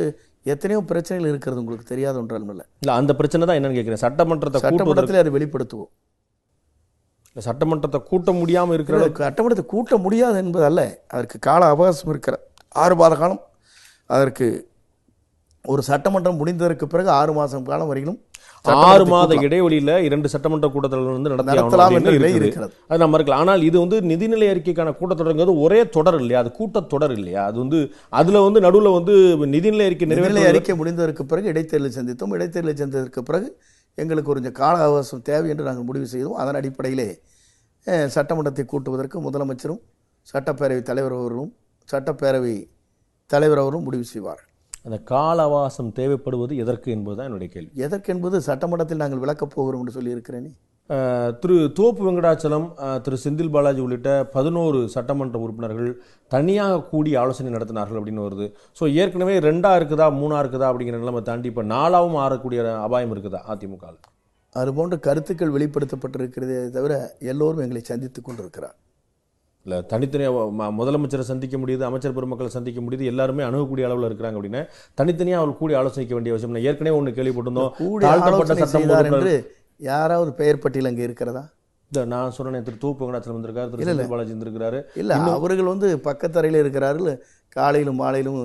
எத்தனையோ பிரச்சனைகள் இருக்கிறது உங்களுக்கு தெரியாத ஒன்றாலும் இல்லை. அந்த பிரச்சனை தான் என்னன்னு கேட்கிறேன். சட்டமன்றத்தில் அதை வெளிப்படுத்துவோம். சட்டமன்றத்தை கூட்ட முடியாமல் இருக்கிற, சட்டமன்றத்தை கூட்ட முடியாது என்பது அல்ல, அதற்கு கால அவகாசம் இருக்கிற 6 மாத காலம். அதற்கு ஒரு சட்டமன்றம் முடிந்ததற்கு பிறகு 6 மாதம் காலம் வரைக்கும் 6 மாத இடைவெளியில் 2 சட்டமன்ற கூட்டத்தொடர் வந்து நடத்தலாம் இருக்கிறது. அது நம்ம இருக்கலாம். ஆனால் இது வந்து நிதிநிலை அறிக்கைக்கான கூட்டத்தொடர்ங்கிறது ஒரே தொடர் இல்லையா? அது கூட்டத்தொடர் இல்லையா? அது வந்து அதில் வந்து நடுவில் வந்து நிதிநிலை அறிக்கை முடிந்ததற்கு பிறகு இடைத்தேர்தலை சந்தித்தோம். இடைத்தேர்தலை சந்தித்ததற்கு பிறகு எங்களுக்கு கொஞ்சம் கால அவகாசம் தேவை என்று நாங்கள் முடிவு செய்தோம். அதன் அடிப்படையிலே சட்டமன்றத்தை கூட்டுவதற்கு முதலமைச்சரும் சட்டப்பேரவை தலைவர் அவரும் முடிவு செய்வார். அந்த கால அவகாசம் தேவைப்படுவது எதற்கு என்பதுதான் என்னுடைய கேள்வி. எதற்கு என்பது சட்டமன்றத்தில் நாங்கள் விளக்கப் போகிறோம் என்று சொல்லியிருக்கிறேனே. திரு தோப்பு வெங்கடாச்சலம், திரு செந்தில் பாலாஜி உள்ளிட்ட 11 சட்டமன்ற உறுப்பினர்கள் தனியாக கூடி ஆலோசனை நடத்தினார்கள் அப்படின்னு வருது. ஸோ ஏற்கனவே 2ஆ இருக்குதா 3ஆ இருக்குதா அப்படிங்கிற நிலைமை தாண்டி இப்போ 4ஆவும் ஆறக்கூடிய அபாயம் இருக்குதா அதிமுக? அதுபோன்ற கருத்துக்கள் வெளிப்படுத்தப்பட்டிருக்கிறதே தவிர எல்லோரும் எங்களை சந்தித்துக் கொண்டிருக்கிறார். இல்லை, தனித்தனியாக முதலமைச்சரை சந்திக்க முடியுது, அமைச்சர் பெருமக்களை சந்திக்க முடியுது, எல்லாருமே அணுகக்கூடிய அளவில் இருக்கிறாங்க அப்படின்னு தனித்தனியாக அவர் கூடி ஆலோசிக்க வேண்டிய அவசியம். ஏற்கனவே ஒன்று கேள்விப்பட்டிருந்தோம், தாழ்த்தப்பட்ட சட்டம் என்று யாராவது பெயர் பட்டியல் அங்கே இருக்கிறதா? இல்லை, நான் சொன்னேன் திரு தூப்பு வெங்கடாச்சலம் வந்திருக்காரு, திரு செந்தில் பாலாஜி இருந்திருக்கிறாரு. இல்லை, அவர்கள் வந்து பக்கத்தறையில் இருக்கிறார்கள். காலையிலும் மாலையிலும்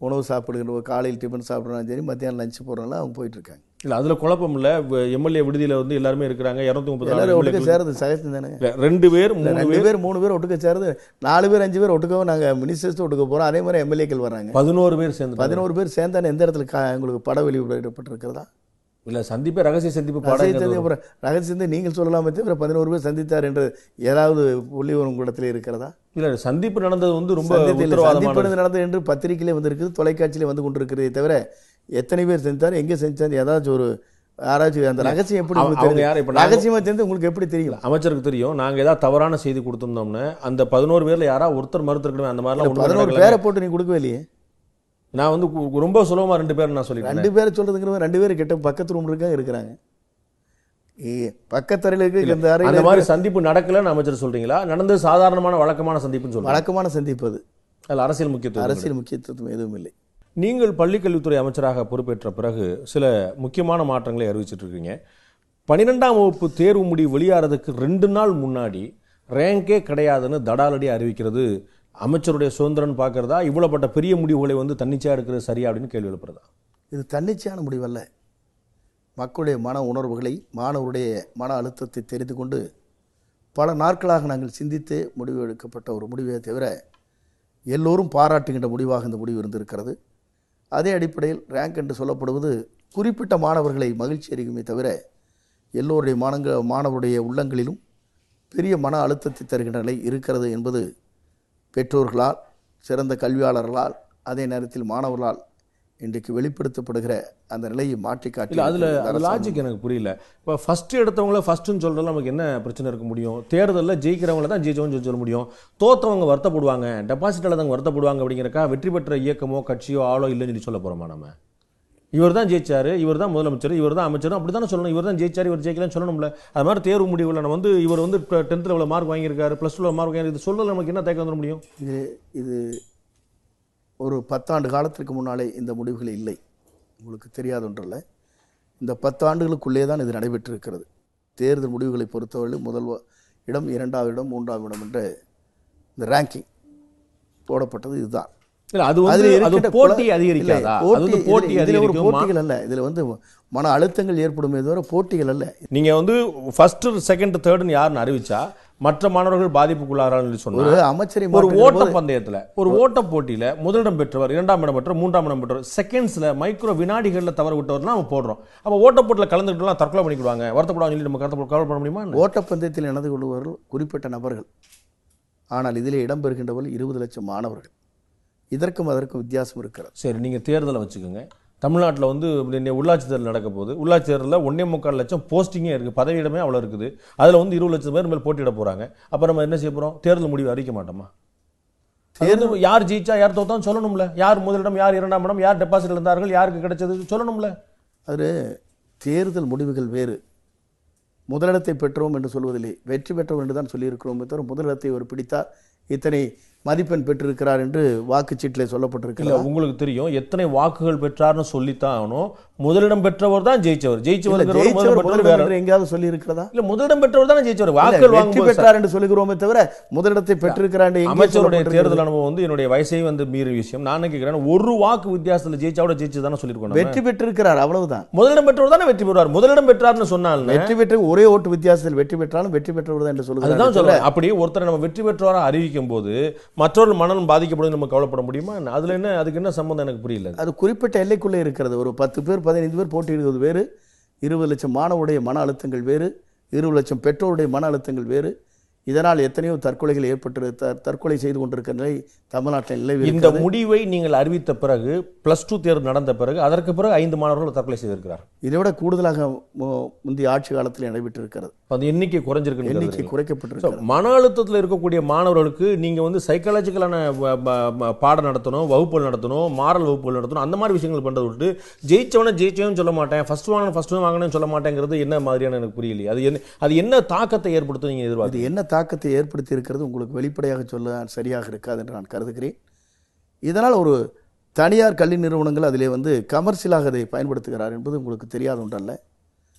உணவு சாப்பிடுகிற, காலையில் டிஃபன் சாப்பிட்றாலும் சரி, மத்தியானம் லஞ்சு போடுறாங்களா அவங்க போயிட்டு இருக்காங்க. இல்லை, அதில் குழப்பம் இல்லை. எம்எல்ஏ விடுதியில் வந்து எல்லாருமே இருக்கிறாங்க. 230 ஒட்டுக்க சேருது சகஜம் தானே. 2 பேர் 3 பேர் ஒட்டுக்க சேருது. 4 பேர் 5 பேர் ஒட்டுக்கவும் நாங்கள் மினிஸ்டர்ஸ் ஒட்டுக்க போகிறோம். அதே மாதிரி எம்எல்ஏக்கள் வராங்க. 11 பேர் சேர்ந்து 11 பேர் சேர்ந்தானே எந்த இடத்துல உங்களுக்கு பட வெளியிடப்பட்டிருக்கிறதா? இல்லை, சந்திப்பு ரகசிய சந்திப்பு ரகசிய சந்தி நீங்கள் சொல்லலாமே தவிர 11 பேர் சந்தித்தார் என்று ஏதாவது புள்ளி உங்களிடத்தில் இருக்கிறதா? இல்லை, சந்திப்பு நடந்தது வந்து ரொம்ப சந்திப்பு நடந்தது என்று பத்திரிகையிலே வந்திருக்குது, தொலைக்காட்சியிலே வந்து கொண்டிருக்கிறதே தவிர எத்தனை பேர் செஞ்சார், எங்கே செஞ்சார், ஏதாச்சும் ஒரு யாராச்சும் அந்த ரகசியம் எப்படி ரகசியமாக தெரிந்து உங்களுக்கு எப்படி தெரியும்? அமைச்சருக்கு தெரியும். நாங்கள் ஏதாவது தவறான செய்தி கொடுத்துருந்தோம்னு அந்த 11 பேரில் யாராவது ஒருத்தர் மறுத்திருக்கணும். அந்த மாதிரிலாம் 11 பேரை போட்டு நீ கொடுக்கவே இல்லையே. நான் வந்து ரொம்ப சுலபமாக 2 பேர் நான் சொல்லிட்டேன். 2 பேரை சொல்றதுங்கிறவங்க 2 பேர் கிட்ட பக்கத்து ரூம் இருக்கிறாங்க. பக்கத்தறையில் இருக்கிற அந்த மாதிரி சந்திப்பு நடக்கலன்னு அமைச்சர் சொல்றீங்களா? நடந்தது சாதாரணமான வழக்கமான சந்திப்புன்னு சொல்லுங்க. வழக்கமான சந்திப்பு அது. அதில் அரசியல் முக்கியத்துவம் எதுவும் இல்லை. நீங்கள் பள்ளிக்கல்வித்துறை அமைச்சராக பொறுப்பேற்ற பிறகு சில முக்கியமான மாற்றங்களை அறிவிச்சிட்டு இருக்கீங்க. 12ஆம் வகுப்பு தேர்வு முடிவு வெளியாகிறதுக்கு 2 நாள் முன்னாடி ரேங்கே கிடையாதுன்னு தடாலடி அறிவிக்கிறது அமைச்சருடைய சுதந்திரம்னு பார்க்கறதா, இவ்வளவுப்பட்ட பெரிய முடிவுகளை வந்து தன்னிச்சையாக எடுக்கிறது சரியா அப்படின்னு கேள்வி எழுப்புறதா? இது தன்னிச்சையான முடிவல்ல. மக்களுடைய மன உணர்வுகளை, மாணவருடைய மன அழுத்தத்தை தெரிந்து கொண்டு பல நாட்களாக நாங்கள் சிந்தித்து முடிவு எடுக்கப்பட்ட ஒரு முடிவை தவிர எல்லோரும் பாராட்டுகின்ற முடிவாக இந்த முடிவு இருந்திருக்கிறது. அதே அடிப்படையில் ரேங்க் என்று சொல்லப்படுவது குறிப்பிட்ட மாணவர்களை மகிழ்ச்சி அளிக்குமே தவிர எல்லோருடைய மாணவருடைய உள்ளங்களிலும் பெரிய மன அழுத்தத்தை தருகின்ற நிலை இருக்கிறது என்பது பெற்றோர்களால், சிறந்த கல்வியாளர்களால், அதே நேரத்தில் மாணவர்களால் இன்றைக்கு வெளிப்படுத்தப்படுகிற அந்த நிலையை மாற்றி காட்டி. அதில் லாஜிக் எனக்கு புரியல. இப்போ ஃபஸ்ட்டு எடுத்தவங்கள ஃபஸ்ட்டுன்னு சொல்கிறதுல நமக்கு என்ன பிரச்சனை இருக்க முடியும்? தேர்தலில் ஜெயிக்கிறவங்கள தான் ஜெயிச்சவங்க சொல்ல முடியும். தோற்றவங்க வருத்தப்படுவாங்க, டெபாசிட் தான் வருத்தப்படுவாங்க அப்படிங்கிறக்கா வெற்றி பெற்ற இயக்கமோ கட்சியோ ஆளோ இல்லைன்னு சொல்லி சொல்ல போகிறோமா நம்ம? இவர் தான் ஜெயிச்சாரு, இவர் தான் முதலமைச்சர், இவர் தான் அமைச்சர், அப்படி தானே சொல்லணும். இவர் தான் ஜெயிச்சார், இவர் ஜெயிக்கலன்னு சொல்லணும்ல. அது மாதிரி தேர்வு முடிவில் நம்ம வந்து இவர் வந்து 10th இவ்வளோ மார்க் வாங்கியிருக்காரு, +2 மார்க் வாங்கி, இது சொல்ல நமக்கு என்ன தயக்கம் வந்துட முடியும்? இது ஒரு 10 ஆண்டு காலத்திற்கு முன்னாலே இந்த முடிவுகள் இல்லை. உங்களுக்கு தெரியாத ஒன்றல்ல. இந்த 10 ஆண்டுகளுக்குள்ளே தான் இது நடைபெற்றிருக்கிறது. தேர்தல் முடிவுகளை பொறுத்தவரை முதல் இடம், 2வது இடம், 3வது இடம் என்ற இந்த ரேங்கிங் போடப்பட்டது இதுதான். போட்டி அதிகரிக்காதா? போட்டிகள் அல்ல, இதுல வந்து மன அழுத்தங்கள் ஏற்படுமே தவிர போட்டிகள் அல்ல. நீங்க வந்து ஃபர்ஸ்ட், செகண்ட், தேர்ட்னு யாருன்னு அறிவிச்சா மற்ற மாணவர்கள் பாதிப்புக்குள்ளாரான்னு சொன்னார். ஒரு ஓட்ட பந்தயத்துல, ஒரு ஓட்ட போட்டியில முதலிடம் பெற்றவர், 2ஆம் இடம் பெற்றவர், 3ஆம் இடம் பெற்றவர், செகண்ட்ஸ்ல மைக்ரோ வினாடிகள்ல தவறு விட்டவர்னா நம்ம போடுறோம். அப்ப ஓட்ட போட்டியில கலந்துக்கிட்டு தற்கொலை பண்ணிக்குவாங்க, வருத்தப்படாமல் சொல்லி நம்ம கவலை பண்ண முடியுமா? ஓட்டப்பந்தயத்தில் நடந்து கொள்பவர்கள் குறிப்பிட்ட நபர்கள். ஆனால் இதிலே இடம்பெறுகின்றவர்கள் 20 லட்சம் மாணவர்கள். இதற்கும் அதற்கும் வித்தியாசம் இருக்கிறது. சரி, நீங்கள் தேர்தலை வச்சுக்கோங்க. தமிழ்நாட்டில் வந்து உள்ளாட்சி தேர்தல் நடக்க போகுது. உள்ளாட்சி தேர்தலில் 1.25 லட்சம் போஸ்டிங்கே இருக்குது, பதவியிடமே அவ்வளோ இருக்குது. அதில் வந்து 20 லட்சம் பேர் மேல் போட்டியிட போகிறாங்க. அப்போ நம்ம என்ன செய்ய போகிறோம்? தேர்தல் முடிவு அறிவிக்க மாட்டோமா? தேர்தல் யார் ஜெயிச்சா யார் தோத்தான்னு சொல்லணும்ல. யார் முதலிடம், யார் 2ஆம் இடம், யார் டெபாசிட் இருந்தார்கள், யாருக்கு கிடைச்சது சொல்லணும்ல. அது தேர்தல் முடிவுகள் வேறு. முதலிடத்தை பெற்றோம் என்று சொல்வதில்லை, வெற்றி பெற்றோம் என்று தான் சொல்லியிருக்கிறோம். தவிர முதலிடத்தை ஒரு பிடித்தார், இத்தனை மதிப்பெண் பெற்றிருக்கிறார் என்று வாக்குச்சீட்டில் சொல்லப்பட்டிருக்கிறது. உங்களுக்கு தெரியும் எத்தனை வாக்குகள் பெற்றார்னு சொல்லித்தான் ஆகணும். முதலிடம் பெற்றவர் தான் ஜெயிச்சவர். ஜெயிச்சவர் எங்கேயாவது சொல்லி இருக்கிறதா? இல்ல, முதலிடம் பெற்றவர் தான் ஜெயிச்சவர். வாக்குகள் வாங்கி பெற்றார் என்று சொல்லுகிறோமே தவிர முதலிடத்தை பெற்றிருக்கிறார். அமைச்சருடைய தேர்தல் அனுபவம் வந்து என்னுடைய வயசை வந்து மீறி விஷயம். நான் கேட்கிறேன், ஒரு வாக்கு வித்தியாசத்தில் ஜெயிச்சாவோட ஜெயிச்சதானே சொல்லிருக்கோம். வெற்றி பெற்றிருக்கிறார், அவ்வளவுதான். முதலிடம் பெற்றவர் தானே வெற்றி பெறுவார். முதலிடம் பெற்றார்னு சொன்னால் வெற்றி பெற்று ஒரே ஓட்டு வித்தியாசத்தில் வெற்றி பெற்றாலும் வெற்றி பெற்றவர் தான் என்று சொல்லுகிறார். அப்படி ஒருத்தரை நம்ம வெற்றி பெற்றவரா அறிவிக்கும் போது மற்றவர்கள் மனநலம் பாதிக்கப்படும் நம்ம கவலைப்பட முடியுமா? அதுல என்ன, அதுக்கு என்ன சம்பந்தம் எனக்கு புரியல. அது குறிப்பிட்ட எல்லைக்குள்ளே இருக்கிறது. ஒரு 10 பேர் 15 பேர் போட்டியிடுவது வேறு, 20 லட்சம் மாணவருடைய மன அழுத்தங்கள் வேறு, 20 லட்சம் பெற்றோருடைய மன அழுத்தங்கள் வேறு. இதனால் எத்தனையோ தற்கொலைகள் ஏற்பட்டு தற்கொலை செய்து கொண்டிருக்கிற நிலை தமிழ்நாட்டில் நிலவி. இந்த முடிவை நீங்கள் அறிவித்த பிறகு, +2 தேர்வு நடந்த பிறகு, அதற்கு பிறகு 5 மாணவர்கள் தற்கொலை செய்திருக்கிறார். இதை விட கூடுதலாக முந்தைய ஆட்சி காலத்தில் நடைபெற்றிருக்கிறது. அந்த எண்ணிக்கை குறைஞ்சிருக்கு, எண்ணிக்கை குறைக்கப்பட்டிருக்கு. மன அழுத்தத்தில் இருக்கக்கூடிய மாணவர்களுக்கு நீங்க வந்து சைக்காலஜிக்கலான பாடம் நடத்தணும், வகுப்புகள் நடத்தணும், மாரல் வகுப்புகள் நடத்தணும், அந்த மாதிரி விஷயங்கள் பண்றது விட்டு ஜெயிச்சவன் சொல்ல மாட்டேன், ஃபர்ஸ்ட் வாங்கணும்னு சொல்ல மாட்டேங்கிறது என்ன மாதிரியான எனக்கு புரியலையே. அது என்ன தாக்கத்தை ஏற்படுத்தும் நீங்க எதிர்பார்த்து? என்ன தாக்கத்தை ஏற்படுத்தி இருக்கிறது உங்களுக்கு வெளிப்படையாக சொல்ல சரியாக இருக்காது என்று நான் கருதுகிறேன். இதனால் ஒரு தனியார் கல்வி நிறுவனங்கள் அதிலே வந்து கமர்ஷியலாக அதை பயன்படுத்துகிறார் என்பது உங்களுக்கு தெரியாத ஒன்றல்ல.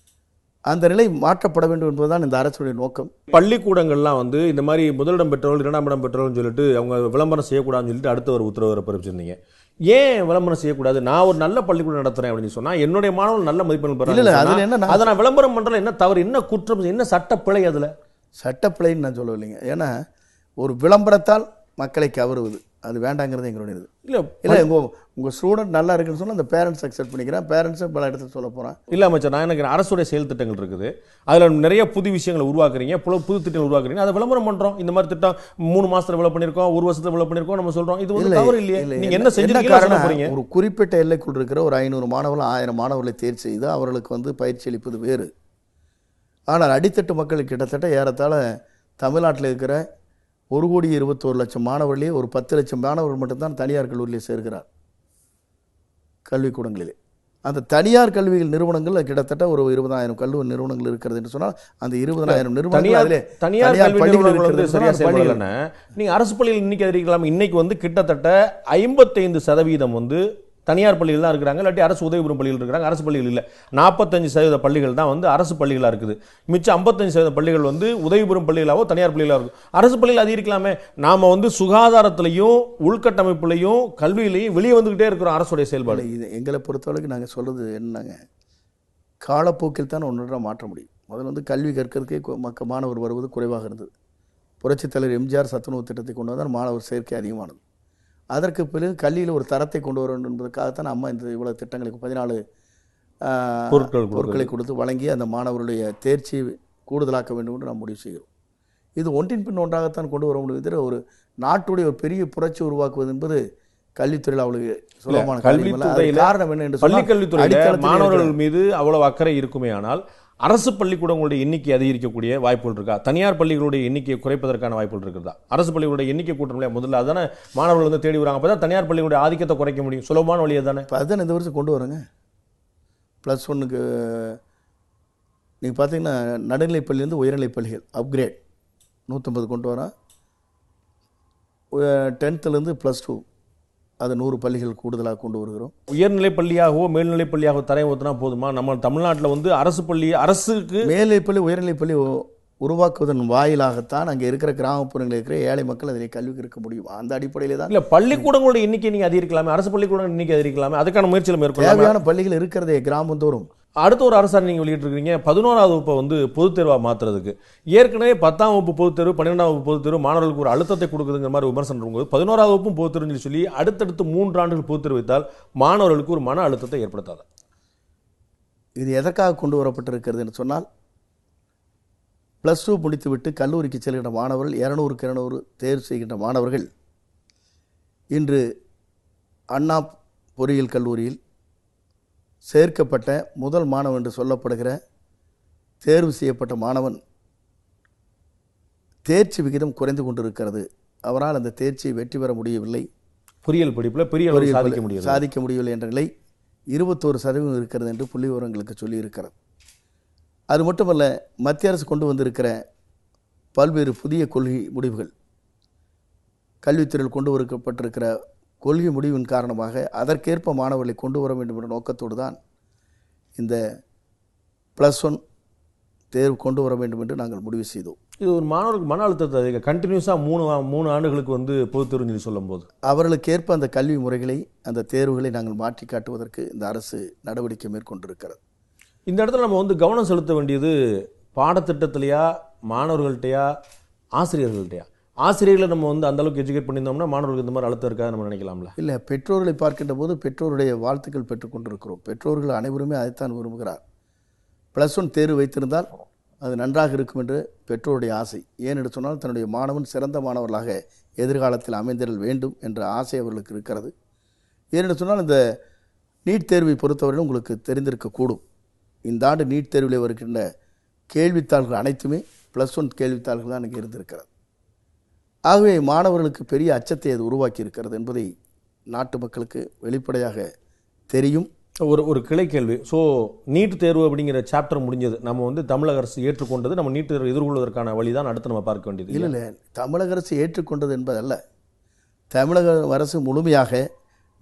அந்த நிலை மாற்றப்பட வேண்டும் என்பதுதான் இந்த அரசுடைய நோக்கம். பள்ளிக்கூடங்கள்லாம் வந்து இந்த மாதிரி முதலிடம் பெற்றவர்கள், 2ஆம் இடம் பெற்றவர்கள் சொல்லிட்டு அவங்க விளம்பரம் செய்யக்கூடாதுன்னு சொல்லிட்டு அடுத்த ஒரு உத்தரவு பிறப்பிச்சிருந்தீங்க. ஏன் விளம்பரம் செய்யக்கூடாது? நான் ஒரு நல்ல பள்ளிக்கூடம் நடத்துறேன் அப்படின்னு சொன்னா என்னுடைய மாணவர்கள் நல்ல மதிப்பெண் பெறாங்க, அதை நான் விளம்பரம் பண்றேன், என்ன தவறு, என்ன குற்றம், என்ன சட்டப்பிழை? அதுல சட்டப்பிழைன்னு நான் சொல்லவில்லைங்க. ஏன்னா ஒரு விளம்பரத்தால் மக்களை கவருவது அது வேண்டாங்கிறது எங்களுடைய இது. இல்லை உங்கள் ஸ்டூடெண்ட் நல்லா இருக்குன்னு சொன்னால் அந்த பேரண்ட்ஸ் அக்செப்ட் பண்ணிக்கிறேன், பேரண்ட்ஸும் பல இடத்துல சொல்ல போகிறேன். இல்லை அமைச்சர், நான் எனக்கு அரசுடைய செயல் திட்டங்கள் இருக்குது, அதில் நிறைய புது விஷயங்களை உருவாக்குறீங்க, புது திட்டங்கள் உருவாக்குறீங்க, அதை விளம்பரம் பண்ணுறோம். இந்த மாதிரி திட்டம் 3 மாதத்தில் டெவலப் பண்ணியிருக்கோம், 1 வருஷத்தில் டெவலப் பண்ணியிருக்கோம் நம்ம சொல்கிறோம். இது வந்து தவறு இல்லையே. நீங்கள் என்ன செஞ்சீங்க? ஒரு குறிப்பிட்ட எல்லைக்குள் இருக்கிற ஒரு 500 மாணவர்கள் 1000 மாணவர்களை தேர்ச்சி செய்து அவர்களுக்கு வந்து பயிற்சி அளிப்பது வேறு. ஆனால் அடித்தட்டு மக்களுக்கு கிட்டத்தட்ட ஏறத்தாழ தமிழ்நாட்டில் இருக்கிற 1,21,00,000 மாணவர்களே ஒரு 10 லட்சம் மாணவர்கள் மட்டும்தான் தனியார் கல்லூரியில் சேர்கிறார் கல்விக்கூடங்களிலே. அந்த தனியார் கல்வி நிறுவனங்கள் கிட்டத்தட்ட ஒரு 20,000 கல்லூரி நிறுவனங்கள் இருக்கிறது என்று சொன்னால் அந்த 20,000 நிறுவனங்கள் நீங்க அரசு பள்ளியில் இன்னைக்கு அறிவிக்கலாம். இன்னைக்கு வந்து கிட்டத்தட்ட 55% வந்து தனியார் பள்ளிகள் தான் இருக்கிறாங்க, இல்லாட்டி அரசு உதவி பெறும் பள்ளிகள் இருக்கிறாங்க. அரசு பள்ளிகள் இல்லை. 45% பள்ளிகள் தான் வந்து அரசு பள்ளிகளாக இருக்குது. மிச்சம் 55% பள்ளிகள் வந்து உதவி பெறும் பள்ளிகளாவோ தனியார் பள்ளிகளாக இருக்கும். அரசு பள்ளிகள் அதிகரிக்கலாமே. நாம் வந்து சுகாதாரத்திலையும் உள்கட்டமைப்புலையும் கல்வியிலையும் வெளியே வந்துக்கிட்டே இருக்கிறோம் அரசுடைய செயல்பாடு. இது எங்களை பொறுத்தவரைக்கும் நாங்கள் சொல்கிறது என்னங்க, காலப்போக்கில் தான் ஒன்றரை மாற்ற முடியும். முதல்ல வந்து கல்வி கற்கிறதுக்கே மாணவர் வருவது குறைவாக இருந்தது. புரட்சித் தலைவர் எம்ஜிஆர் சத்துணவு திட்டத்தை கொண்டு வந்தால் மாணவர் சேர்க்கை அதிகமானது. அதற்கு பிறகு கல்வியில் ஒரு தரத்தை கொண்டு வர வேண்டும் என்பதற்காகத்தான் அம்மா இந்த இவ்வளோ திட்டங்களுக்கு 14 பொருட்களை கொடுத்து வழங்கி அந்த மாணவருடைய தேர்ச்சியை கூடுதலாக்க வேண்டும் என்று நாம் முடிவு செய்கிறோம். இது ஒன்றின் பின் ஒன்றாகத்தான் கொண்டு வர முடியும். ஒரு நாட்டுடைய ஒரு பெரிய புரட்சி உருவாக்குவது என்பது கல்வித்துறையில் அவளுக்கு சுலபமான காரணம் என்ன என்று பள்ளி கல்வித்துறையில் மாணவர்கள் மீது அவ்வளவு அக்கறை இருக்குமே. ஆனால் அரசு பள்ளிக்கூடங்களுடைய எண்ணிக்கை அதிகரிக்கக்கூடிய வாய்ப்புகள் இருக்கா? தனியார் பள்ளிகளுடைய எண்ணிக்கையை குறைப்பதற்கான வாய்ப்புகள் இருக்குதா? அரசு பள்ளிகளுடைய எண்ணிக்கை கூட்டணும் முதல்ல, அதானே மாணவர்கள் வந்து தேடி வராங்க. அப்போ தான் தனியார் பள்ளிகளுடைய ஆதிக்கத்தை குறைக்க முடியும். சுலபமான வழியை தானே. இப்போ அதுதான் இந்த வருஷம் கொண்டு வரங்க. +1க்கு நீங்கள் பார்த்தீங்கன்னா நடுநிலைப் பள்ளியிலேருந்து உயர்நிலைப் பள்ளிகள் அப்கிரேட் 150 கொண்டு வரோம். 10th +2 அது 100 பள்ளிகள் கூடுதலாக கொண்டு வருகிறோம். உயர்நிலை பள்ளியாகவோ மேல்நிலை பள்ளியாகவோ தரை ஊற்றினா போதுமா? நம்ம தமிழ்நாட்டில் வந்து அரசு பள்ளி, அரசுக்கு மேல்நிலைப் பள்ளி உயர்நிலைப் பள்ளி உருவாக்குவதன் வாயிலாகத்தான் அங்கே இருக்கிற கிராமப்புறங்களில் இருக்கிற ஏழை மக்கள் அதில் கல்வி இருக்க முடியும். அந்த அடிப்படையில் தான். இல்லை, பள்ளிக்கூடங்களோட எண்ணிக்கை நீங்கள் அதிகரிக்கலாமே, அரசு பள்ளிக்கூடங்கள் எண்ணிக்கை அதிகரிக்கலாமே, அதுக்கான முயற்சியில் மேற்கொள்ள தேவையான பள்ளிகள் இருக்கிறதே கிராமந்தோறும். அடுத்த ஒரு அரசாணை நீங்கள் வெளியிட்டிருக்கீங்க 11ஆவது வகுப்பை வந்து பொதுத் தேர்வாக மாற்றுறதுக்கு. ஏற்கனவே 10ஆம் வகுப்பு பொதுத் தேர்வு 12ஆம் வகுப்பு பொதுத் தேர்வு மாணவர்களுக்கு ஒரு அழுத்தத்தை கொடுக்குதுங்கிற மாதிரி விமர்சனம் இருக்கும்போது 11ஆவது வகுப்பும் பொதுத் தேர்வுன்னு சொல்லி அடுத்தடுத்து 3 ஆண்டுகள் பொதுத் தேர்வு வைத்தால் மாணவர்களுக்கு ஒரு மன அழுத்தத்தை ஏற்படுத்தாது. இது எதற்காக கொண்டு வரப்பட்டிருக்கிறது என்று சொன்னால், +2 முடித்துவிட்டு கல்லூரிக்கு செல்கின்ற மாணவர்கள் 200க்கு 200 தேர்வு செய்கின்ற மாணவர்கள் இன்று அண்ணா பொறியியல் கல்லூரியில் சேர்க்கப்பட்ட முதல் மாணவன் என்று சொல்லப்படுகிற தேர்வு செய்யப்பட்ட மாணவன் தேர்ச்சி விகிதம் குறைந்து கொண்டிருக்கிறது. அவரால் அந்த தேர்ச்சியை வெற்றி பெற முடியவில்லை. பொறியியல் படிப்பில் பெரிய அளவில் சாதிக்க முடியவில்லை என்ற நிலை 21% இருக்கிறது என்று புள்ளி விவரங்களுக்கு சொல்லியிருக்கிறது. அது மட்டுமல்ல, மத்திய அரசு கொண்டு வந்திருக்கிற பல்வேறு புதிய கொள்கை முடிவுகள், கல்வித்துறையில் கொண்டு வரப்பட்டிருக்கிற கொள்கை முடிவின் காரணமாக அதற்கேற்ப மாணவர்களை கொண்டு வர வேண்டும் என்ற நோக்கத்தோடு தான் இந்த +1 தேர்வு கொண்டு வர வேண்டும் என்று நாங்கள் முடிவு செய்தோம். இது ஒரு மாணவர்களுக்கு மன அழுத்தத்தை அதிக கண்டினியூஸாக 3 ஆண்டுகளுக்கு வந்து பொதுத் தேர்வு சொல்லி சொல்லும்போது அவர்களுக்கேற்ப அந்த கல்வி முறைகளை, அந்த தேர்வுகளை நாங்கள் மாற்றி காட்டுவதற்கு இந்த அரசு நடவடிக்கை மேற்கொண்டிருக்கிறது. இந்த இடத்துல நம்ம வந்து கவனம் செலுத்த வேண்டியது பாடத்திட்டத்திலையா, மாணவர்கள்ட்டையா, ஆசிரியர்கள்ட்டையா? ஆசிரியர்களை நம்ம வந்து அந்தளவுக்கு எஜுகேட் பண்ணியிருந்தோம்னா மாணவர்களுக்கு இந்த மாதிரி அழுத்தம் இருக்காது நம்ம நினைக்கலாம்ல. இல்லை, பெற்றோர்களை பார்க்கின்ற போது பெற்றோருடைய வாழ்த்துக்கள் பெற்றுக்கொண்டிருக்கிறோம். பெற்றோர்கள் அனைவருமே அதைத்தான் விரும்புகிறார். +1 தேர்வு வைத்திருந்தால் அது நன்றாக இருக்கும் என்று பெற்றோருடைய ஆசை. ஏனென்று சொன்னால் தன்னுடைய மாணவன் சிறந்த மாணவர்களாக எதிர்காலத்தில் அமைந்திடல் வேண்டும் என்ற ஆசை அவர்களுக்கு இருக்கிறது. ஏனென்று சொன்னால் இந்த நீட் தேர்வை பொறுத்தவரையிலும் உங்களுக்கு தெரிந்திருக்கக்கூடும், இந்த ஆண்டு நீட் தேர்வில் வருகின்ற கேள்வித்தாள்கள் அனைத்துமே +1 கேள்வித்தாள்கள் தான் இங்கே இருந்திருக்கிறது. ஆகவே மாணவர்களுக்கு பெரிய அச்சத்தை அது உருவாக்கி இருக்கிறது என்பதை நாட்டு மக்களுக்கு வெளிப்படையாக தெரியும். ஒரு கிளை கேள்வி. ஸோ நீட் தேர்வு அப்படிங்கிற சாப்டர் முடிஞ்சது, நம்ம வந்து தமிழக அரசு ஏற்றுக்கொண்டது, நம்ம நீட் தேர்வு எதிர்கொள்வதற்கான வழி தான் அடுத்து நம்ம பார்க்க வேண்டியது. இல்லை, தமிழக அரசு ஏற்றுக்கொண்டது என்பதல்ல. தமிழக அரசு முழுமையாக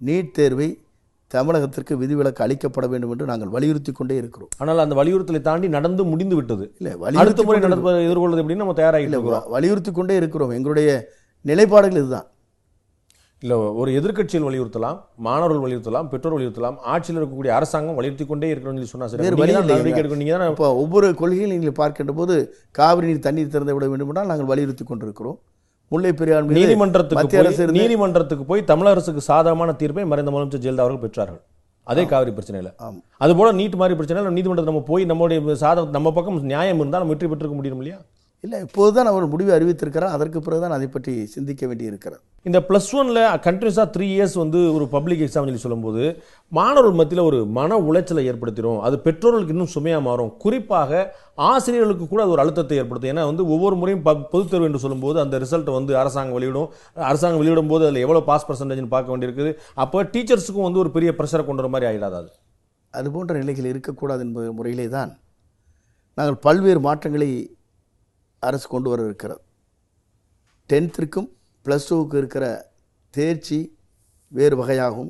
நீட் தேர்வை தமிழகத்திற்கு விதிவிலக்கு அளிக்கப்பட வேண்டும் என்று நாங்கள் வலியுறுத்தி கொண்டே இருக்கிறோம். ஆனால் அந்த வலியுறுத்தலை தாண்டி நடந்து முடிந்து விட்டது. இல்லை, அடுத்த முறை நடப்பதை எதிர்கொள்வது எப்படின்னு நம்ம தயாராக வலியுறுத்தி கொண்டே இருக்கிறோம். எங்களுடைய நிலைப்பாடுகள் இதுதான். இல்லை, ஒரு எதிர்க்கட்சியில் வலியுறுத்தலாம், மாணவர்கள் வலியுறுத்தலாம், பெற்றோர் வலியுறுத்தலாம், ஆட்சியில் இருக்கக்கூடிய அரசாங்கம் வலியுறுத்தி கொண்டே இருக்கணும்னு சொன்னா சரி. இப்போ ஒவ்வொரு கொள்கையும் நீங்கள் பார்க்கின்ற போது காவிரி நீர் தண்ணீர் திறந்து விட வேண்டும் என்றால் நாங்கள் வலியுறுத்தி கொண்டிருக்கிறோம். முல்லை பெரியார் நீதிமன்றத்துக்கு போய் தமிழக அரசுக்கு சாதகமான தீர்ப்பை மறைந்த முதலமைச்சர் ஜெயலலிதா அவர்கள் பெற்றார்கள். அதே காவிரி பிரச்சனையில். அதுபோல நீட் மாதிரி பிரச்சனையில் நீதிமன்றத்தில் நம்ம போய் நம்மளுடைய நம்ம பக்கம் நியாயம் இருந்தால் நம்ம வெற்றி பெற்றுக்க முடியும் இல்லையா? இல்லை, இப்போதுதான் அவர் முடிவை அறிவித்திருக்கிறார். அதற்கு பிறகுதான் அதை பற்றி சிந்திக்க வேண்டி இருக்கிறார். இந்த +1ல் கண்டினியூஸாக 3 இயர்ஸ் வந்து ஒரு பப்ளிக் எக்ஸாம் சொல்லி சொல்லும்போது மாணவர்கள் மத்தியில் ஒரு மன உளைச்சலை ஏற்படுத்திடும். அது பெற்றோர்களுக்கு இன்னும் சுமையாக மாறும். குறிப்பாக ஆசிரியர்களுக்கு கூட அது ஒரு அழுத்தத்தை ஏற்படுத்தும். ஏன்னா வந்து ஒவ்வொரு முறையும் பொதுத் தேர்வு என்று சொல்லும்போது அந்த ரிசல்ட்டை வந்து அரசாங்கம் வெளியிடும் போது அதில் எவ்வளோ பாஸ் பர்சன்டேஜ்னு பார்க்க வேண்டியிருக்குது. அப்போ டீச்சர்ஸுக்கும் வந்து ஒரு பெரிய ப்ரெஷரை கொண்டு வர மாதிரி ஆகிடாது. அது போன்ற நிலைகள் இருக்கக்கூடாது என்பது முறையிலே தான் நாங்கள் பல்வேறு மாற்றங்களை அரசு கொண்டு வர இருக்கிறது. 10th +2க்கு இருக்கிற தேர்ச்சி வேறு வகையாகும்,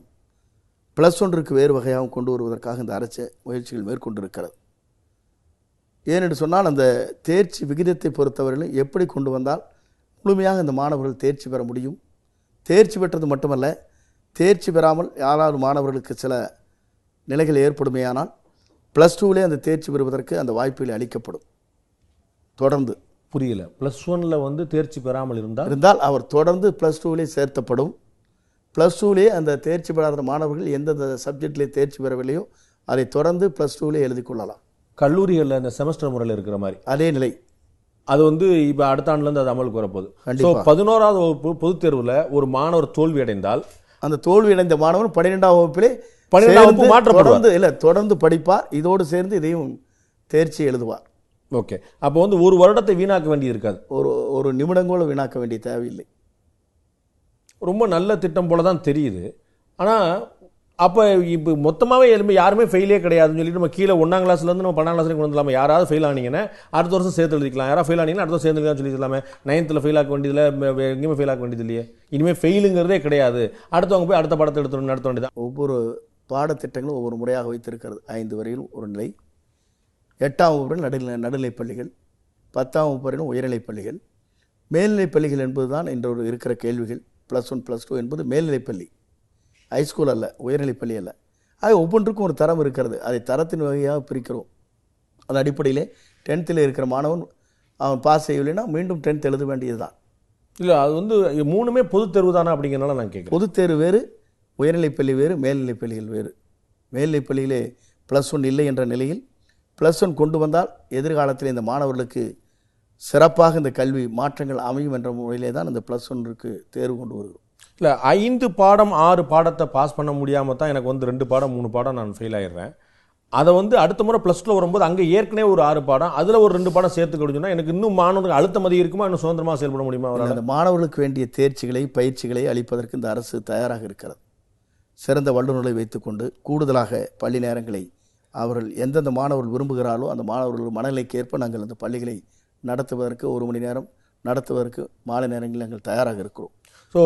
+1ற்கு வேறு வகையாகவும் கொண்டு வருவதற்காக இந்த அரசு முயற்சிகள் மேற்கொண்டிருக்கிறது. ஏனென்று சொன்னால் அந்த தேர்ச்சி விகிதத்தை பொறுத்தவரையிலும் எப்படி கொண்டு வந்தால் முழுமையாக இந்த மாணவர்கள் தேர்ச்சி பெற முடியும். தேர்ச்சி பெற்றது மட்டுமல்ல, தேர்ச்சி பெறாமல் யாராவது மாணவர்களுக்கு சில நிலைகள் ஏற்படுமேயானால் +2விலே அந்த தேர்ச்சி பெறுவதற்கு அந்த வாய்ப்புகள் அளிக்கப்படும். தொடர்ந்து புரியல. +1ல வந்து தேர்ச்சி பெறாமல் இருந்தால் அவர் தொடர்ந்து +2விலே சேர்த்தப்படும். +2விலே அந்த தேர்ச்சி பெறாத மாணவர்கள் எந்தெந்த சப்ஜெக்டிலே தேர்ச்சி பெறவில்லையோ அதை தொடர்ந்து +2விலே எழுதி கொள்ளலாம். கல்லூரிகளில் அந்த செமஸ்டர் முறையில் இருக்கிற மாதிரி அதே நிலை. அது வந்து இப்போ அடுத்த ஆண்டுலேருந்து அது அமலுக்கு வரப்போகுது. ஸோ கண்டிப்பா. 11ஆவது வகுப்பு பொதுத் தேர்வில் ஒரு மாணவர் தோல்வி அடைந்தால் அந்த தோல்வி அடைந்த மாணவன் 12ஆம் வகுப்பிலே 12ஆம் வகுப்பு மாற்றப்படுவார். தொடர்ந்து படிப்பார். இதோடு சேர்ந்து இதையும் தேர்ச்சி எழுதுவார். ஓகே. அப்போ வந்து ஒரு வருடத்தை வீணாக்க வேண்டியது இருக்காது. ஒரு நிமிடங்கோல வீணாக்க வேண்டிய தேவையில்லை. ரொம்ப நல்ல திட்டம் போல தான் தெரியுது. ஆனால் அப்போ இப்போ மொத்தமாகவே எலும்பு யாருமே ஃபெயிலே கிடையாதுன்னு சொல்லிட்டு நம்ம கீழே 1ஆம் கிளாஸ்லேருந்து நம்ம 12ஆம் கிளாஸ் கொண்டு வந்துடலாமா? யாராவது ஃபெயில் ஆனீங்கன்னா அடுத்த வருஷம் சேர்த்து எழுதிக்கலாம். யாராவது ஃபெயில் ஆனீங்கன்னா அடுத்த வருஷம் சேர்ந்து எழுதிக்கலாம் சொல்லிக்கலாமே. 9th ஃபெயில் ஆக்க வேண்டியதில்லை, எங்கேயுமே ஃபெயில் ஆக்க வேண்டியது இல்லையே. இனிமேல் ஃபெயிலுங்கிறதே கிடையாது. அடுத்தவங்க போய் அடுத்த பாடத்தை நடத்த வேண்டியதான். ஒவ்வொரு பாடத்திட்டங்களும் ஒவ்வொரு முறையாக வைத்திருக்கிறது. 5 வரையிலும் ஒரு நிலை, 8ஆம் வகுப்பு நடுநிலைப் பள்ளிகள், 10ஆம் வகுப்பு வரையிலும் உயர்நிலைப் பள்ளிகள், மேல்நிலைப் பள்ளிகள் என்பது தான் இன்று இருக்கிற கேள்விகள். +1 +2 என்பது மேல்நிலைப் பள்ளி, ஹைஸ்கூல் அல்ல, உயர்நிலைப் பள்ளி அல்ல. ஆக ஒவ்வொன்றுக்கும் ஒரு தரம் இருக்கிறது. அதை தரத்தின் வகையாக பிரிக்கிறோம். அதன் அடிப்படையிலே 10th இருக்கிற மாணவன் அவன் பாஸ் செய்யவில்லைன்னா மீண்டும் 10th எழுத வேண்டியது தான். இல்லை, அது வந்து 3மே பொதுத் தேர்வு தானே அப்படிங்கிறனால நான் கேட்குறேன். பொதுத் தேர்வு வேறு, உயர்நிலைப் பள்ளி வேறு, மேல்நிலைப் பள்ளிகள் வேறு. மேல்நிலைப் பள்ளியிலே +1 இல்லை என்ற நிலையில் +1 கொண்டு வந்தால் எதிர்காலத்தில் இந்த மாணவர்களுக்கு சிறப்பாக இந்த கல்வி மாற்றங்கள் அமையும் என்ற முறையிலே தான் இந்த +1ற்கு தேர்வு கொண்டு வருகிறோம். இல்லை, 5 பாடம் 6 பாடத்தை பாஸ் பண்ண முடியாமல் தான் எனக்கு வந்து 2 பாடம் 3 பாடம் நான் ஃபெயில் ஆகிடுறேன். அதை வந்து அடுத்த முறை +2 வரும்போது அங்கே ஏற்கனவே ஒரு 6 பாடம், அதில் ஒரு 2 பாடம் சேர்த்து கொடுத்தோம்னா எனக்கு இன்னும் மாணவர்களுக்கு அழுத்தம் அதிகம் இருக்குமா, இன்னும் சுதந்திரமாக செயல்பட முடியுமா? அந்த மாணவர்களுக்கு வேண்டிய தேர்ச்சிகளை பயிற்சிகளை அளிப்பதற்கு இந்த அரசு தயாராக இருக்கிறது. சிறந்த வல்லுநர்களை வைத்துக்கொண்டு கூடுதலாக பள்ளி நேரங்களை அவர்கள் எந்தெந்த மாணவர்கள் விரும்புகிறாரோ அந்த மாணவர்கள் மனநிலைக்கு ஏற்ப நாங்கள் அந்த பள்ளிகளை நடத்துவதற்கு 1 மணி நேரம் நடத்துவதற்கு மாலை நேரங்களில் நாங்கள் தயாராக இருக்கிறோம். ஸோ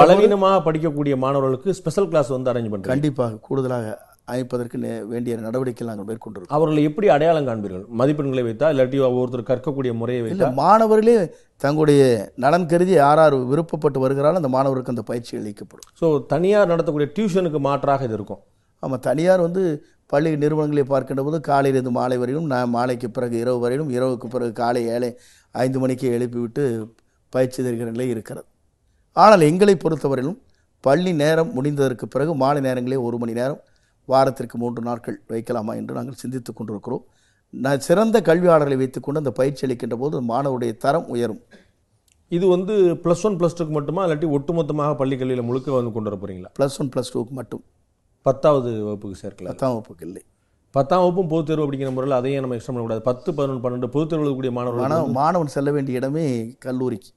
பலவீனமாக படிக்கக்கூடிய மாணவர்களுக்கு ஸ்பெஷல் கிளாஸ் வந்து அரேஞ்ச் பண்ணுறோம். கண்டிப்பாக கூடுதலாக அமைப்பதற்கு வேண்டிய நடவடிக்கைகள் நாங்கள் மேற்கொண்டிருக்கோம். அவர்களை எப்படி அடையாளம் காண்பீர்கள்? மதிப்பெண்களை வைத்தா, இல்லாட்டி ஒவ்வொருத்தர் கற்கக்கூடிய முறையை வைத்தா? மாணவர்களே தங்களுடைய நலன் கருதி யார் விருப்பப்பட்டு வருகிறாலும் அந்த மாணவருக்கு அந்த பயிற்சி அளிக்கப்படும். ஸோ தனியார் நடத்தக்கூடிய டியூஷனுக்கு மாற்றாக இது இருக்கும். ஆமாம், தனியார் வந்து பள்ளி நிறுவனங்களை பார்க்கின்ற போது காலையிலிருந்து மாலை வரையிலும், மாலைக்கு பிறகு இரவு வரையிலும், இரவுக்கு பிறகு காலை 5 மணிக்கு எழுப்பிவிட்டு பயிற்சி தருகிற நிலை இருக்கிறது. ஆனால் எங்களை பொறுத்தவரையிலும் பள்ளி நேரம் முடிந்ததற்கு பிறகு மாலை நேரங்களே 1 மணி நேரம் வாரத்திற்கு 3 நாட்கள் வைக்கலாமா என்று நாங்கள் சிந்தித்து கொண்டிருக்கிறோம். சிறந்த கல்வியாளர்களை வைத்துக்கொண்டு அந்த பயிற்சி அளிக்கின்ற போது மாணவருடைய தரம் உயரும். இது வந்து +1 +2க்கு மட்டுமா, இல்லாட்டி ஒட்டுமொத்தமாக பள்ளி கல்வியில் முழுக்க வந்து கொண்டு வர போகிறீங்களா? +1 +2க்கு மட்டும். 10வது வகுப்புக்கு சேர்க்கல? 10ஆம் வகுப்புக்கு இல்லை. 10ஆம் வகுப்பும் பொதுத் தேர்வு அப்படிங்கிற முறையில் அதையும் நம்ம எக்ஸ்ட்ரா பண்ணக்கூடாது. 10, 11, 12 பொதுத் தேர்வு எழுதக்கூடிய மாணவன் செல்ல வேண்டிய இடமே கல்லூரிக்கு.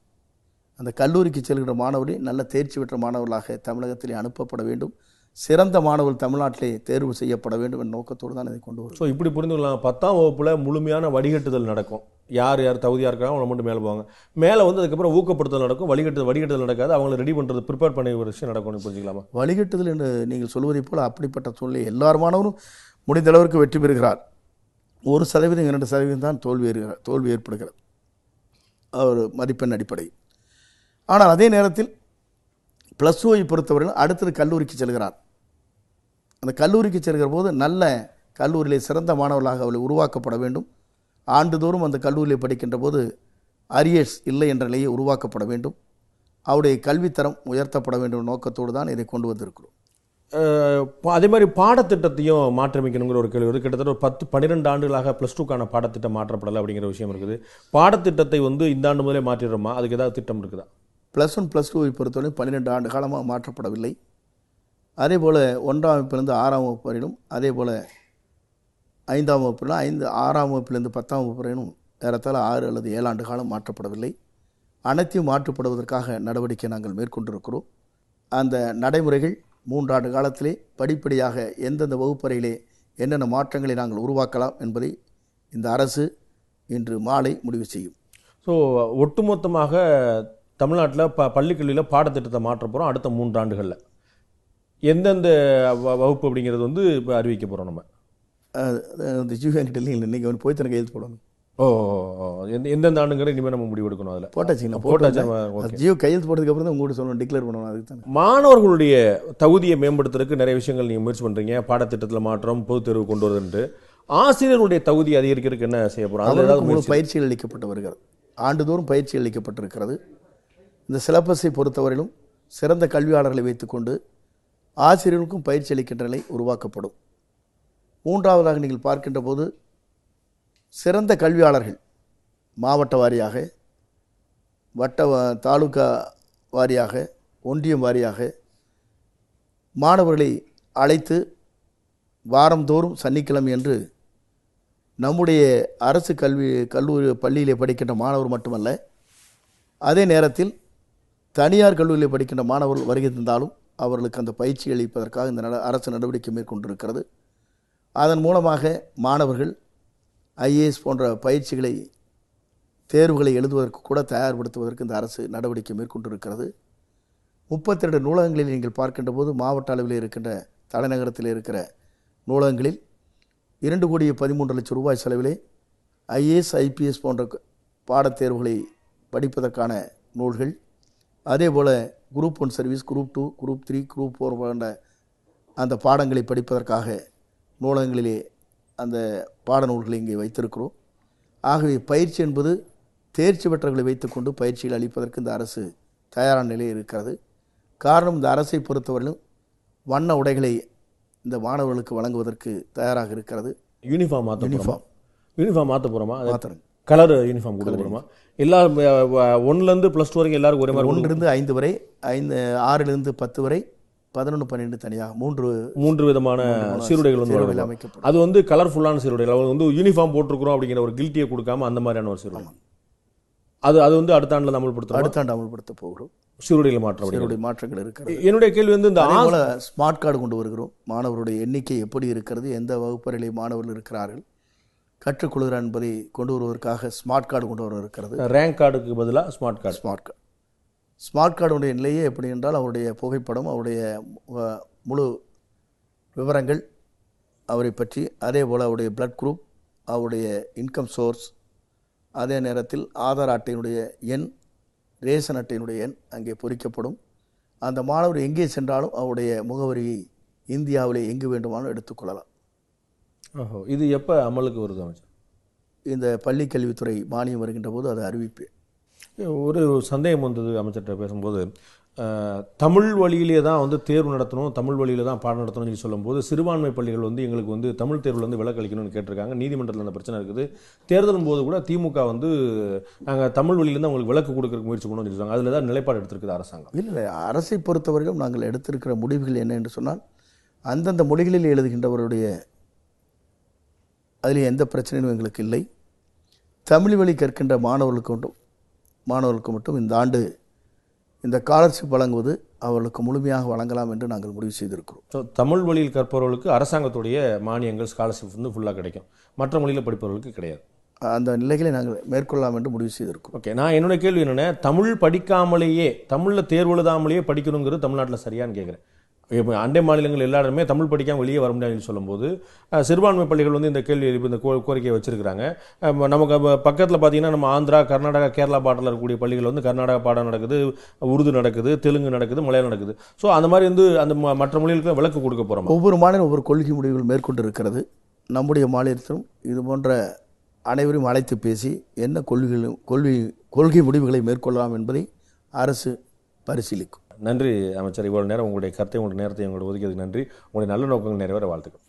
அந்த கல்லூரிக்கு செல்கின்ற மாணவரை நல்ல தேர்ச்சி பெற்ற மாணவர்களாக தமிழகத்திலே அனுப்பப்பட வேண்டும். சிறந்த மாணவர்கள் தமிழ்நாட்டிலே தேர்வு செய்யப்பட வேண்டும் என்ற நோக்கத்தோடு தான் இதை கொண்டு வரும். ஸோ இப்படி புரிந்து கொள்ளலாம். 10ஆம் வகுப்பில் முழுமையான வடிகட்டுதல் நடக்கும். யார் தகுதியாக இருக்காங்க அவங்க மட்டும் மேலே போவாங்க. மேலே வந்து அதுக்கப்புறம் ஊக்கப்படுத்தல் நடக்கும். வடிகட்டுதல் நடக்காது. அவங்களை ரெடி பண்ணுறது, ப்ரிப்பேர் பண்ண ஒரு விஷயம் நடக்கும்னு புரிஞ்சுக்கலாமா? வழிகட்டுதல் என்று நீங்கள் சொல்வதைப் போல் அப்படிப்பட்ட சூழ்நிலை எல்லார் மாணவரும் முடிந்த அளவிற்கு வெற்றி பெறுகிறார். 1%, 2% தான் தோல்வி ஏற்படுகிறது ஒரு மதிப்பெண் அடிப்படை. ஆனால் அதே நேரத்தில் +2ஐ பொறுத்தவரையில் அடுத்தது கல்லூரிக்கு செல்கிறார். அந்த கல்லூரிக்கு செல்கிற போது நல்ல கல்லூரியிலே சிறந்த மாணவர்களாக அவளை உருவாக்கப்பட வேண்டும். ஆண்டுதோறும் அந்த கல்லூரியில் படிக்கின்ற போது அரியர்ஸ் இல்லை என்ற நிலையை உருவாக்கப்பட வேண்டும். அவருடைய கல்வித்தரம் உயர்த்தப்பட வேண்டும் நோக்கத்தோடு தான் இதை கொண்டு வந்திருக்கிறோம். அதே மாதிரி பாடத்திட்டத்தையும் மாற்றமைக்கணுங்கிற ஒரு கேள்வி வருது. கிட்டத்தட்ட ஒரு 10-12 ஆண்டுகளாக +2க்கான பாடத்திட்டம் மாற்றப்படலை அப்படிங்கிற விஷயம் இருக்குது. பாடத்திட்டத்தை வந்து இந்த ஆண்டு முதலே மாற்றிடுறோமா? அதுக்கு ஏதாவது திட்டம் இருக்குதா? +1 +2ஐ பொறுத்தவரை 12 ஆண்டு காலமாக மாற்றப்படவில்லை. அதே போல் 1ஆம் வகுப்பிலிருந்து 6ஆம் வகுப்பு வரையிலும், அதே போல் 5ஆம் வகுப்பில் 6ஆம் வகுப்பிலிருந்து 10ஆம் வகுப்பு வரையிலும் ஏறத்தாழ 6 அல்லது 7 ஆண்டு காலம் மாற்றப்படவில்லை. அனைத்தையும் மாற்றப்படுவதற்காக நடவடிக்கை நாங்கள் மேற்கொண்டிருக்கிறோம். அந்த நடைமுறைகள் 3 ஆண்டு காலத்திலே படிப்படியாக எந்தெந்த வகுப்பறையிலே என்னென்ன மாற்றங்களை நாங்கள் உருவாக்கலாம் என்பதை இந்த அரசு இன்று மாலை முடிவு செய்யும். ஸோ ஒட்டுமொத்தமாக தமிழ்நாட்டில் பள்ளிக்கல்வியில் பாடத்திட்டத்தை மாற்ற போகிறோம் அடுத்த 3 ஆண்டுகளில். எந்தெந்த வகுப்பு அப்படிங்கிறது வந்து இப்போ அறிவிக்க போகிறோம் நம்ம? அந்த ஜியோ என்கிட்ட இல்லை, இன்னைக்கு அவன் போய் தனக்கு கையெழுத்து போடணும். ஓ எந்தெந்த ஆண்டுங்கிற இனிமேல் நம்ம முடிவு எடுக்கணும். அதில் போட்டாச்சுங்கண்ணா, போட்டாச்சு. ஜியோ கையெழுத்து போட்டதுக்கு அப்புறம் தான் உங்கள்கிட்ட சொல்லணும், டிக்ளேர் பண்ணணும். அதுக்கு தானே மாணவர்களுடைய தகுதியை மேம்படுத்துறதுக்கு நிறைய விஷயங்கள் நீங்கள் முயற்சி பண்ணுறீங்க. பாடத்திட்டத்தில் மாற்றம், பொதுத் தேர்வு கொண்டு வருதுன்ட்டு. ஆசிரியர்களுடைய தகுதி அதிகரிக்கிறதுக்கு என்ன செய்ய போகிறோம்? அதில் ஏதாவது முழு பயிற்சிகள் அளிக்கப்பட்டு வருகிறது. ஆண்டுதோறும் பயிற்சி அளிக்கப்பட்டிருக்கிறது. இந்த சிலபஸை பொறுத்தவரையிலும் சிறந்த கல்வியாளர்களை வைத்துக்கொண்டு ஆசிரியர்களுக்கும் பயிற்சி அளிக்கின்ற நிலை உருவாக்கப்படும். மூன்றாவதாக நீங்கள் பார்க்கின்ற போது சிறந்த கல்வியாளர்கள் மாவட்ட வாரியாக, தாலுகா வாரியாக, ஒன்றியம் வாரியாக மாணவர்களை அழைத்து வாரந்தோறும் சனிக்கிழமை என்று நம்முடைய அரசு கல்லூரி பள்ளியிலே படிக்கின்ற மாணவர் மட்டுமல்ல, அதே நேரத்தில் தனியார் கல்லூரியில் படிக்கின்ற மாணவர்கள் வருகை தந்தாலும் அவர்களுக்கு அந்த பயிற்சி அளிப்பதற்காக இந்த அரசு நடவடிக்கை மேற்கொண்டிருக்கிறது. அதன் மூலமாக மாணவர்கள் ஐஏஎஸ் போன்ற பயிற்சிகளை, தேர்வுகளை எழுதுவதற்கு கூட தயார்படுத்துவதற்கு இந்த அரசு நடவடிக்கை மேற்கொண்டிருக்கிறது. 32 நூலகங்களில் நீங்கள் பார்க்கின்ற போது மாவட்ட அளவில் இருக்கின்ற தலைநகரத்தில் இருக்கிற நூலகங்களில் 2,13,00,000 ரூபாய் செலவிலே ஐஏஎஸ், ஐபிஎஸ் போன்ற பாடத் தேர்வுகளை படிப்பதற்கான நூல்கள், அதே போல் group 1 service, group 2, group 3, group 4 போன்ற அந்த பாடங்களை படிப்பதற்காக நூலகங்களிலே அந்த பாடநூல்களை இங்கே வைத்திருக்கிறோம். ஆகவே பயிற்சி என்பது தேர்ச்சி பெற்றவர்களை வைத்துக்கொண்டு பயிற்சிகள் அளிப்பதற்கு இந்த அரசு தயாரான நிலையில் இருக்கிறது. காரணம், இந்த அரசை பொறுத்தவரையிலும் வண்ண உடைகளை இந்த மாணவர்களுக்கு வழங்குவதற்கு தயாராக இருக்கிறது. யூனிஃபார்ம் மாற்ற போகிறோமா? மாத்திரம் கலர் யூனிஃபார்ம் கொடுக்க போகிறோமா? எல்லா 1லேருந்து +2 வரைக்கும் எல்லாருக்கும் ஒரே மாதிரி? 1லிருந்து 5 வரை, 6லிருந்து 10 வரை, 11, 12 தனியாக 3 விதமான சீருடைகள் வந்து அமைக்கப்படும். அது வந்து கலர்ஃபுல்லான சீருடைகள். அவங்க வந்து யூனிஃபார்ம் போட்டிருக்கிறோம் அப்படிங்கிற ஒரு கில்ட்டியை கொடுக்காம அந்த மாதிரியான ஒரு சீருடை. அது வந்து அடுத்த ஆண்டில் அமல்படுத்தும். அடுத்த ஆண்டு அமல்படுத்த போகிறோம். சீருடையில் மாற்றங்கள் இருக்கிறது. என்னுடைய கேள்வி வந்து இந்த ஸ்மார்ட் கார்டு கொண்டு வருகிறோம். மாணவருடைய எண்ணிக்கை எப்படி இருக்கிறது, எந்த வகுப்பறையிலே மாணவர்கள் இருக்கிறார்கள், கற்றுக்கொள்கிறார் என்பதை கொண்டு வருவதற்காக ஸ்மார்ட் கார்டு கொண்டு வர இருக்கிறது. ரேங்க் கார்டுக்கு பதிலாக ஸ்மார்ட் கார்டுடைய நிலையே எப்படி என்றால் அவருடைய புகைப்படம், அவருடைய முழு விவரங்கள் அவரை பற்றி, அதே போல் அவருடைய பிளட் குரூப், அவருடைய இன்கம் சோர்ஸ், அதே நேரத்தில் ஆதார் அட்டையினுடைய எண், ரேஷன் அட்டையினுடைய எண் அங்கே பொறிக்கப்படும். அந்த மாணவர் எங்கே சென்றாலும் அவருடைய முகவரியை இந்தியாவிலே எங்கு வேண்டுமானாலும் எடுத்துக்கொள்ளலாம். இது எப்போ அமலுக்கு வருது அமைச்சர்? இந்த பள்ளி கல்வித்துறை மானியம் வருகின்ற போது அதை அறிவிப்பேன். ஒரு சந்தேகம் வந்தது அமைச்சர்கிட்ட பேசும்போது, தமிழ் வழியிலே தான் வந்து தேர்வு நடத்தணும், தமிழ் வழியில தான் பாடம் நடத்தணும்னு சொல்லி சொல்லும்போது சிறுபான்மை பள்ளிகள் வந்து எங்களுக்கு வந்து தமிழ் தேர்வில் வந்து விலக்கு அளிக்கணும்னு கேட்டிருக்காங்க. நீதிமன்றத்தில் அந்த பிரச்சனை இருக்குது. தேர்தலும் போது கூட திமுக வந்து நாங்கள் தமிழ் வழியிலேருந்து அவங்களுக்கு விலக்கு கொடுக்கறதுக்கு முயற்சி பண்ணணும்னு சொல்லுவாங்க. அதில் ஏதாவது நிலைப்பாடு எடுத்திருக்குது அரசாங்கம்? இல்லை, அரசை பொறுத்தவரையிலும் நாங்கள் எடுத்திருக்கிற முடிவுகள் என்ன என்று சொன்னால், அந்தந்த மொழிகளில் எழுதுகின்றவருடைய அதில் எந்த பிரச்சனையும் எங்களுக்கு இல்லை. தமிழ் வழி கற்கின்ற மாணவர்களுக்கு மட்டும் இந்த ஆண்டு இந்த ஸ்காலர்ஷிப் வழங்குவது அவர்களுக்கு முழுமையாக வழங்கலாம் என்று நாங்கள் முடிவு செய்திருக்கிறோம். ஸோ தமிழ் வழியில் கற்பவர்களுக்கு அரசாங்கத்துடைய மானியங்கள், ஸ்காலர்ஷிப் வந்து ஃபுல்லாக கிடைக்கும், மற்ற மொழியில் படிப்பவர்களுக்கு கிடையாது. அந்த நிலைகளை நாங்கள் மேற்கொள்ளலாம் என்று முடிவு செய்திருக்கிறோம். ஓகே, நான் என்னுடைய கேள்வி என்னென்னா, தமிழ் படிக்காமலேயே, தமிழில் தேர்வு எழுதாமலேயே படிக்கணுங்கிறது தமிழ்நாட்டில் சரியான்னு கேட்குறேன். இப்போ அண்டை மாநிலங்கள் எல்லாருமே தமிழ் படிக்காமல் வெளியே வர முடியாதுன்னு சொல்லும்போது சிறுபான்மை பள்ளிகள் வந்து இந்த கேள்வி எழுப்பி இந்த கோரிக்கையை வச்சிருக்கிறாங்க. நமக்கு பக்கத்தில் பார்த்தீங்கன்னா நம்ம ஆந்திரா, கர்நாடகா, கேரளா பாட்டில் இருக்கக்கூடிய பள்ளிகள் வந்து கர்நாடகா பாடம் நடக்குது, உருது நடக்குது, தெலுங்கு நடக்குது, மலையாளம் நடக்குது. ஸோ அந்த மாதிரி வந்து அந்த மற்ற மொழிகளுக்கு விலக்கு கொடுக்க போகிறோம். ஒவ்வொரு மாநிலம் ஒவ்வொரு கொள்கை முடிவுகள் மேற்கொண்டு இருக்கிறது. நம்முடைய மாநிலத்திலும் இது போன்ற அனைவரையும் அழைத்து பேசி என்ன கொள்கை முடிவுகளை மேற்கொள்ளலாம் என்பதை அரசு பரிசீலிக்கும். நன்றி அமைச்சர். இவ்வளவு நேரம் உங்களுடைய கருத்தை, உங்களுடைய நேரத்தை எங்களோட ஒதுக்கியதுக்கு நன்றி. உங்களுடைய நல்ல நோக்கங்கள் நிறைவேற வாழ்த்துக்கள்.